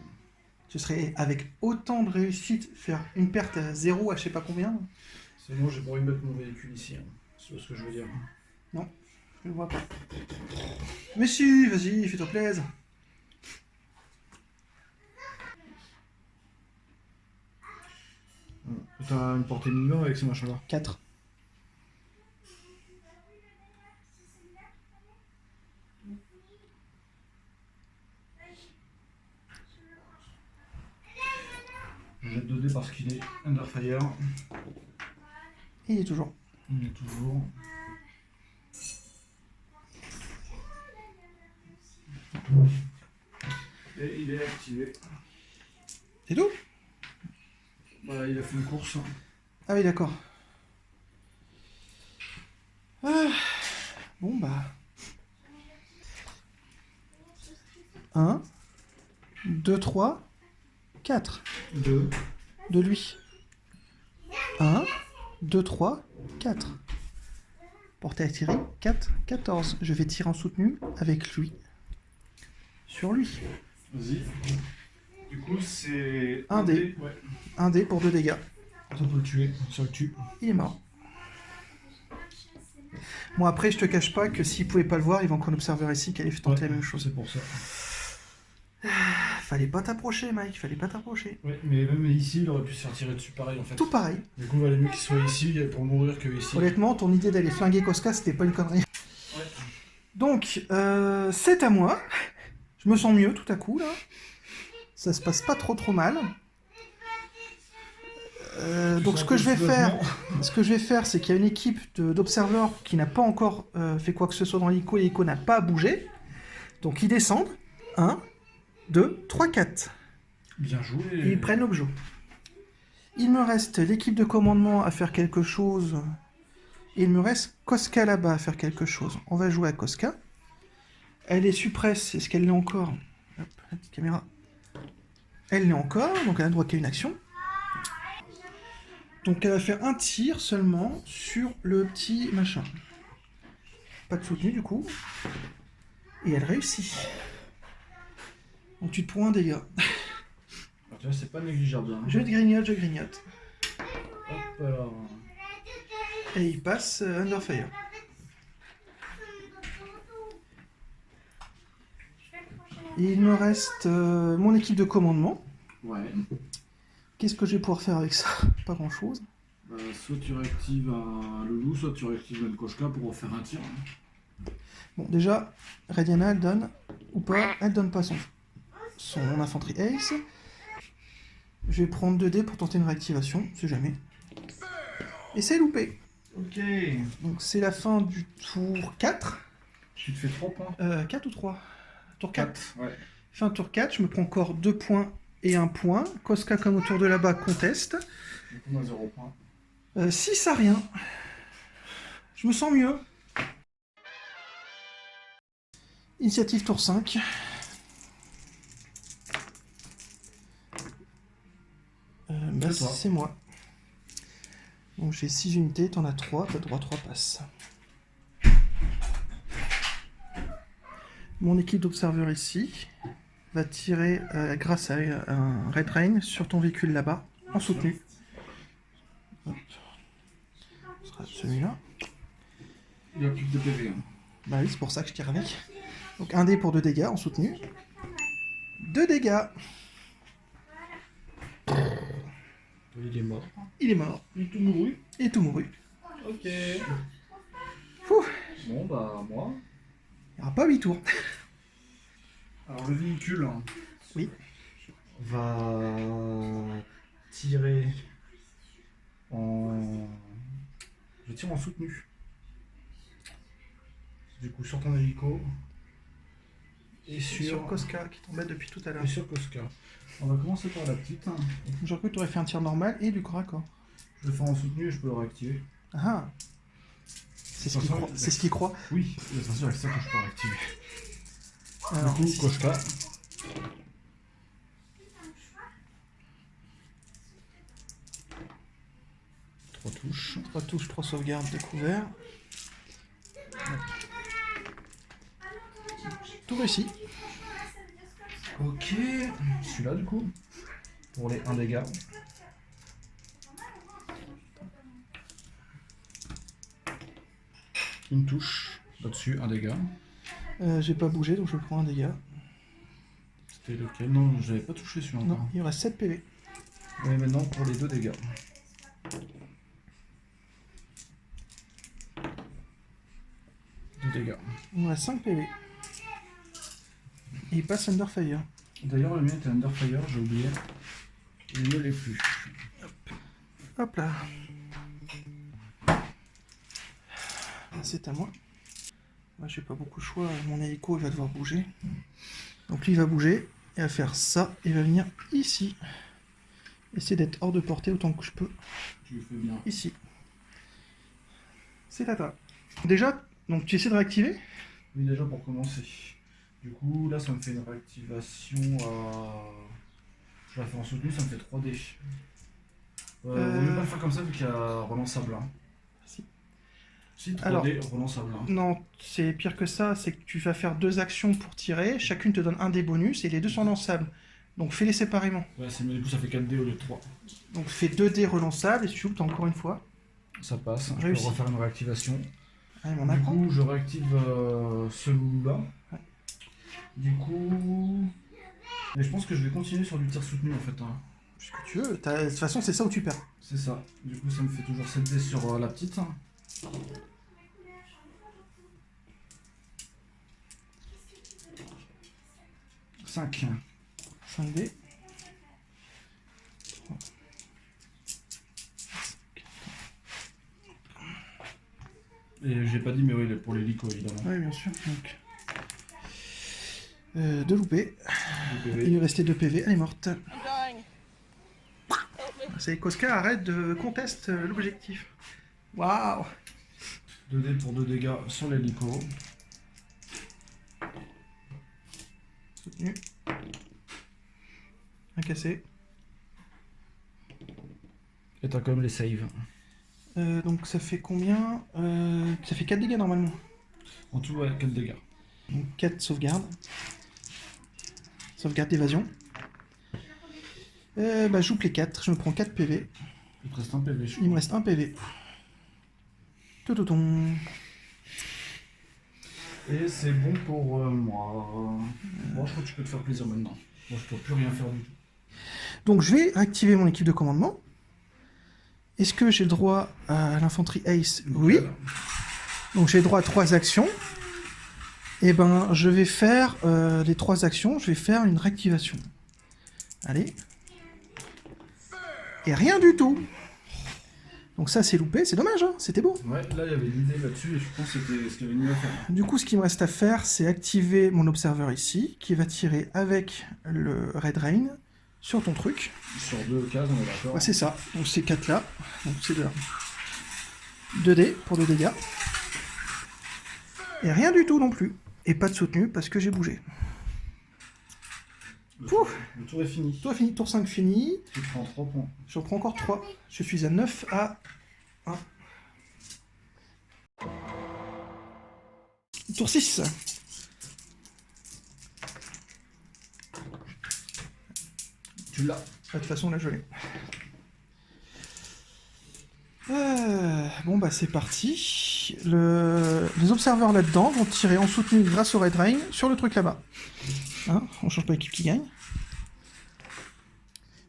Ce serait avec autant de réussite faire une perte à 0 à je sais pas combien. C'est bon, j'ai pas envie de mettre mon véhicule ici. Hein. C'est ce que je veux dire. Non, je le vois pas. Mais si, vas-y, fais-toi plaisir. T'as une portée minimum avec ces machins-là. 4. Je jette 2 dés parce qu'il est Underfire. Et il est toujours. Il est toujours. Et il est activé. C'est tout? Voilà, il a fait une course. Ah oui, d'accord. Ah, bon bah. 1, 2, 3, 4. 2. De lui. 1, 2, 3, 4. Portée à tirer, 4, 14. Je vais tirer en soutenu avec lui. Sur lui. Vas-y. Du coup, c'est. Un dé. Ouais. 1 dé pour 2 dégâts. Ça peut le tuer. Ça le tue. Il est mort. Bon, après, je te cache pas que s'il pouvait pas le voir, il va encore un observeur ici qui allait tenter la même chose. C'est pour ça. Fallait pas t'approcher, Mike, fallait pas t'approcher. Ouais, mais même ici, il aurait pu se faire tirer dessus pareil en fait. Tout pareil. Du coup, il valait mieux qu'il soit ici pour mourir que ici. Honnêtement, ton idée d'aller flinguer Koska, c'était pas une connerie. Ouais. Donc, c'est à moi. Je me sens mieux tout à coup, là. Ça se passe pas trop mal. Donc ce que je vais faire, c'est qu'il y a une équipe d'observeurs qui n'a pas encore fait quoi que ce soit dans l'hélico. L'hélico n'a pas bougé. Donc ils descendent. 1, 2, 3, 4. Bien joué. Et ils prennent l'objet. Il me reste l'équipe de commandement à faire quelque chose. Et il me reste Koska là-bas à faire quelque chose. On va jouer à Koska. Elle est suppresse. Est-ce qu'elle l'est encore? Hop, la petite caméra. Elle l'est encore, donc elle a droit qu'à une action. Donc elle va faire un tir seulement sur le petit machin. Pas de soutenu du coup. Et elle réussit. Donc tu te prends un dégât. Ah, tu vois, c'est pas négligeable. Hein. Je grignote. Hop alors. Et il passe Underfire. Il me reste mon équipe de commandement. Ouais. Qu'est-ce que je vais pouvoir faire avec ça? Pas grand chose. Soit tu réactives un loulou, soit tu réactives une Koska pour refaire un tir. Hein. Bon, déjà, Radiana, elle donne ou pas? Elle donne pas son infanterie Ace. Je vais prendre 2 dés pour tenter une réactivation, on sait jamais. Et c'est loupé. Ok. Donc c'est la fin du tour 4. Tu te fais 3 points. 4 ou 3? Tour 4. Ouais. Fin tour 4, je me prends encore 2 points et 1 point. Koska, comme autour de là-bas, conteste. Du coup, moi 0 points. 6 à rien. Je me sens mieux. Initiative tour 5. Bah, C'est toi. c'est moi. Donc j'ai 6 unités, t'en as 3, t'as droit 3 passes. Mon équipe d'observeurs ici va tirer grâce à un Red Rain sur ton véhicule là-bas, en soutenu. Hop. Ce sera celui-là. Il a plus de PV. Hein. Bah oui, c'est pour ça que je tire avec. Donc 1 dé pour 2 dégâts en soutenu. 2 dégâts. Il est mort. Il est mort. Il est tout mouru. Et tout mouru. Ok. Fouh. Bon, bah, moi. Il n'y aura pas 8 tours. Alors, le véhicule. Hein, Oui. va tirer en. Je tire en soutenu. Du coup, sur ton hélico. Et Sur Koska qui t'embête depuis tout à l'heure. Et sur Koska. On va commencer par la petite. J'aurais cru que tu aurais fait un tir normal et du corps à corps. Je le fais en soutenu et je peux le réactiver. Ah. C'est ce qu'il croit. C'est ce qu'il croit. Oui, c'est sûr, c'est ça que je peux réactiver. Alors, Du coup, ici. coche pas. 3 touches. 3 touches, 3 sauvegardes découvert. Tout réussi. Ok, celui-là du coup, pour les 1 dégât. Une touche, là-dessus, 1 dégât. J'ai pas bougé donc je prends un dégât. C'était lequel? Non, j'avais pas touché celui-là encore. Non, il me reste 7 PV. Et maintenant pour les 2 dégâts. Dégâts. Il me reste 5 PV. Et il passe Underfire. D'ailleurs, le mien était Underfire, j'ai oublié. Il ne l'est plus. Hop là. C'est à moi. Moi j'ai pas beaucoup de choix, mon hélico il va devoir bouger. Donc lui il va bouger, il va faire ça, il va venir ici. Essayer d'être hors de portée autant que je peux. Tu le fais bien. Ici. C'est à toi. Déjà, donc tu essaies de réactiver? Oui, déjà pour commencer. Du coup, là ça me fait une réactivation à... Je la fais en soutenu, ça me fait 3D. On ne peut pas le faire comme ça vu qu'il y a relançable. Hein. Si. Si, 3D, Alors, relançable. Hein. Non, c'est pire que ça, c'est que tu vas faire 2 actions pour tirer, chacune te donne un des bonus et les 2 sont lançables. Donc fais-les séparément. Ouais, c'est mieux, du coup ça fait 4D au lieu de 3. Donc fais 2 dés relançables et si tu loupes encore une fois. Ça passe, je Réussi. peux refaire une réactivation. Allez, mon Du apprend. coup, je réactive ce loup-là. Ouais. Du coup... Mais je pense que je vais continuer sur du tir soutenu en fait. Hein. Ce que tu veux, de toute façon c'est ça où tu perds. C'est ça. Du coup, ça me fait toujours 7D sur la petite. 5. 5 dés. Et j'ai pas dit, mais oui, pour l'hélico évidemment. Oui, bien sûr. Donc, 2 loupés. Le Il PV. lui restait 2 PV, elle est morte. C'est Koska, arrête de conteste l'objectif. Waouh. 2D pour 2 dégâts sur l'hélico. Soutenu. Un cassé. Et t'as quand même les saves. Donc ça fait combien Ça fait 4 dégâts normalement. En tout, ouais, 4 dégâts. Donc 4 sauvegardes. Sauvegarde d'évasion. Je loupe les 4, je me prends 4 PV. Il te reste un PV, je Il me reste 1 PV. Toutouton. Et c'est bon pour moi. Bon, je crois que tu peux te faire plaisir maintenant. Moi, je peux plus rien faire du tout. Donc je vais activer mon équipe de commandement. Est-ce que j'ai le droit à l'infanterie Ace? Oui. Donc j'ai le droit à 3 actions. Et ben je vais faire les 3 actions, je vais faire une réactivation. Allez. Et rien du tout. Donc ça c'est loupé, c'est dommage, hein, c'était beau. Ouais, là, il y avait l'idée là-dessus et je pense que c'était ce qu'il y avait mieux à faire. Du coup ce qui me reste à faire, c'est activer mon observeur ici, qui va tirer avec le Red Rain sur ton truc. Sur 2 cases, on est d'accord. Ouais, c'est ça, donc ces 4 là, donc c'est de là. 2D pour 2 dégâts. Et rien du tout non plus. Et pas de soutenu parce que j'ai bougé. Le Pouf. tour est fini. Tour fini, tour 5 fini. Tu prends 3 points. J'en prends encore 3. Je suis à 9 à 1. Tour 6. Tu l'as. De toute façon, là, je l'ai. Bon, bah, c'est parti. Les observeurs là-dedans vont tirer en soutenu grâce au Red Rain sur le truc là-bas. Hein, on change pas l'équipe qui gagne.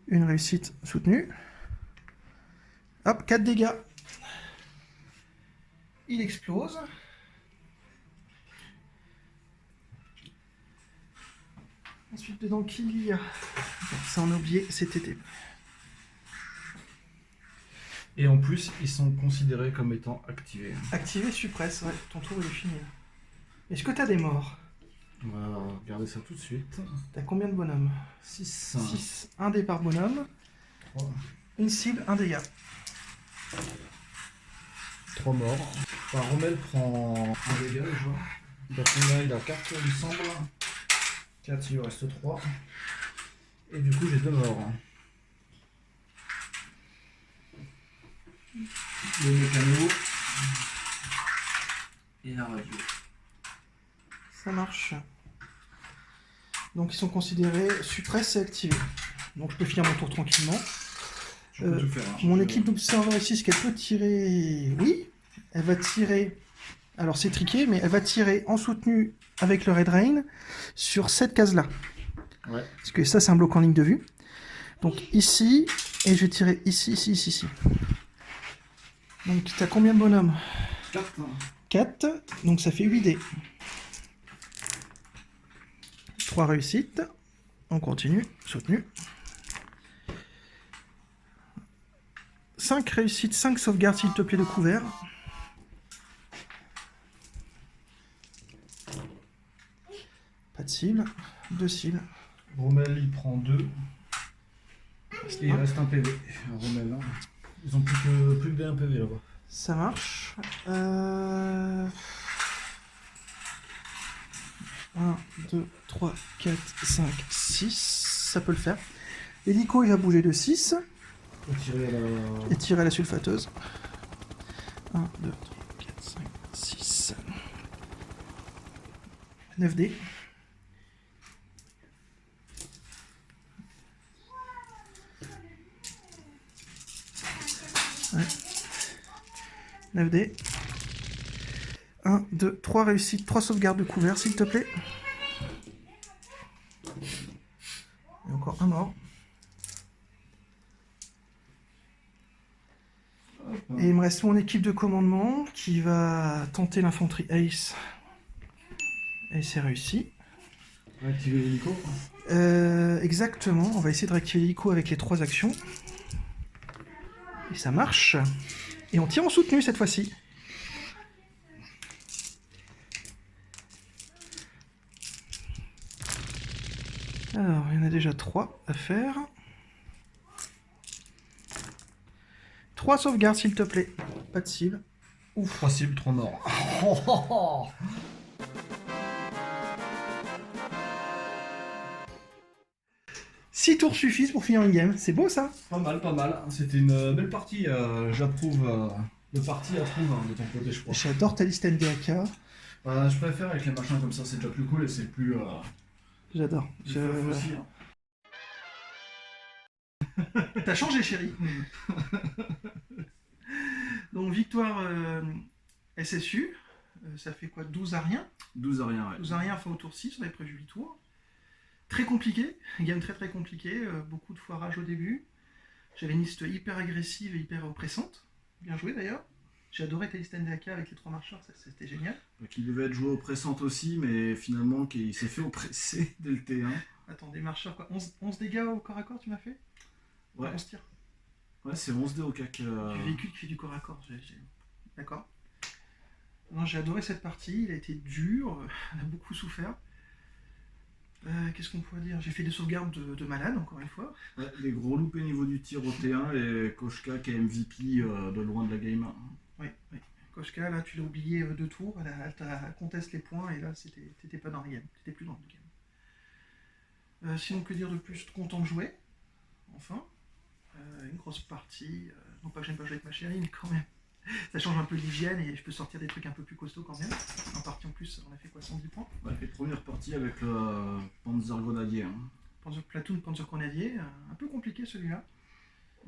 Une réussite soutenue. Hop, 4 dégâts. Il explose. Ensuite, dedans, qu'il y a... Ça, on a oublié, c'était... Et en plus, ils sont considérés comme étant activés. Activer suppresse, ouais, ton tour il est fini. Est-ce que t'as des morts? On va regarder ça tout de suite. T'as combien de bonhommes? 6. 6. Un dé par bonhomme. 3. Une cible, un dégât. 3 morts. Enfin, Rommel prend un dégât, je vois. Il a combien? Il a 4, il me semble. 4, il lui reste 3. Et du coup, j'ai 2 morts. Le mécano. Et la radio. Ça marche. Donc ils sont considérés suppress et activés. Donc je peux finir mon tour tranquillement. Je peux tout faire. Hein. Mon équipe d'observeurs ici, ce qu'elle peut tirer... Oui, elle va tirer... Alors c'est triqué, mais elle va tirer en soutenu avec le Red Rain sur cette case-là. Ouais. Parce que ça, c'est un bloc en ligne de vue. Donc ici, et je vais tirer ici, ici, ici, ici. Donc tu as combien de bonhommes? 4. 4, donc ça fait 8 dés. 3 réussites. On continue, soutenu. 5 réussites, 5 sauvegardes s'il te plaît de couvert. Pas de cible, 2 cibles. Rommel, il prend 2. Et il reste un PV. Rommel, hein. Ils ont plus que un PV là-bas. Ça marche. 1, 2, 3, 4, 5, 6. Ça peut le faire. Hélico, il va bouger de 6. Faut tirer à la... Et tirer à la sulfateuse. 1, 2, 3, 4, 5, 6. 9 dés. Ouais. 9 dés. 1, 2, 3 réussites, 3 sauvegardes de couvert, s'il te plaît. Et encore un mort. Et il me reste mon équipe de commandement qui va tenter l'infanterie Ace. Et c'est réussi. Activer l'hélico. Exactement, on va essayer de réactiver l'hélico avec les 3 actions. Et ça marche. Et on tire en soutenu cette fois-ci. Alors, il y en a déjà 3 à faire. 3 sauvegardes, s'il te plaît. Pas de cible. Ouf, 3 cibles, 3 morts. 6 tours suffisent pour finir une game. C'est beau, ça? Pas mal, pas mal. C'était une belle partie. J'approuve. Le parti approuve hein, de ton côté, je crois. J'adore ta liste NDAK. Je préfère avec les machins comme ça, c'est déjà plus cool et c'est plus. J'adore. Aussi, hein. T'as changé, chérie. Donc, victoire SSU. Ça fait quoi? 12 à rien? 12 à rien, ouais. 12 à rien, fin au tour 6. On avait prévu 8 tours. Très compliqué. Game très très compliqué. Beaucoup de foirage au début. J'avais une liste hyper agressive et hyper oppressante. Bien joué d'ailleurs. J'ai adoré ta liste NDAK avec les 3 marcheurs. C'était génial. Qui devait être joué oppressante aussi, mais finalement il s'est fait oppresser dès le T1. Attends, des marcheurs quoi? 11 dégâts au corps à corps, tu m'as fait? Ouais. 11 tirs. Ouais, c'est 11 dés au cac. Du véhicule qui fait du corps à corps. D'accord. Non, j'ai adoré cette partie. Il a été dur. On a beaucoup souffert. Qu'est-ce qu'on pourrait dire? J'ai fait des sauvegardes de malade, encore une fois. Ouais, des gros loupés au niveau du tir au T1 et Koshka qui est MVP de loin de la game. Oui, oui. Koshka, là, tu l'as oublié 2 tours. Elle conteste les points et là, t'étais pas dans le game. T'étais plus dans le game. Sinon, que dire de plus? Content de jouer. Enfin. Une grosse partie. Non pas que j'aime pas jouer avec ma chérie, mais quand même. Ça change un peu l'hygiène et je peux sortir des trucs un peu plus costauds quand même. En partie en plus, on a fait quoi, 110 points? Ouais, et première partie avec le Panzer Grenadier. Hein. Panzer Platoon, Panzer Grenadier, un peu compliqué celui-là.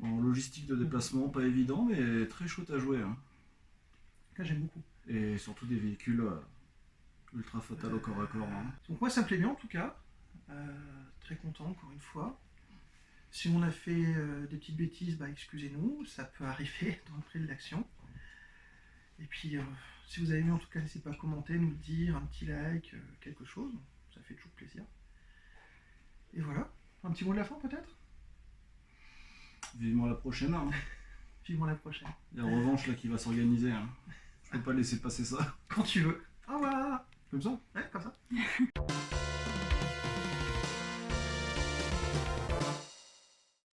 En logistique de déplacement, pas évident, mais très chouette à jouer. Hein. Là, j'aime beaucoup. Et surtout des véhicules ultra fatal au corps à corps. Hein. Donc moi, ça me plaît bien en tout cas. Très content encore une fois. Si on a fait des petites bêtises, bah excusez-nous, ça peut arriver dans le prix de l'action. Et puis, si vous avez aimé, en tout cas, n'hésitez pas à commenter, nous le dire, un petit like, quelque chose. Ça fait toujours plaisir. Et voilà. Un petit mot de la fin, peut-être? Vivement la prochaine. Hein. Vivement la prochaine. Il y a la revanche là qui va s'organiser. Hein. Je peux pas laisser passer ça. Quand tu veux. Au revoir. Comme ça? Ouais, comme ça.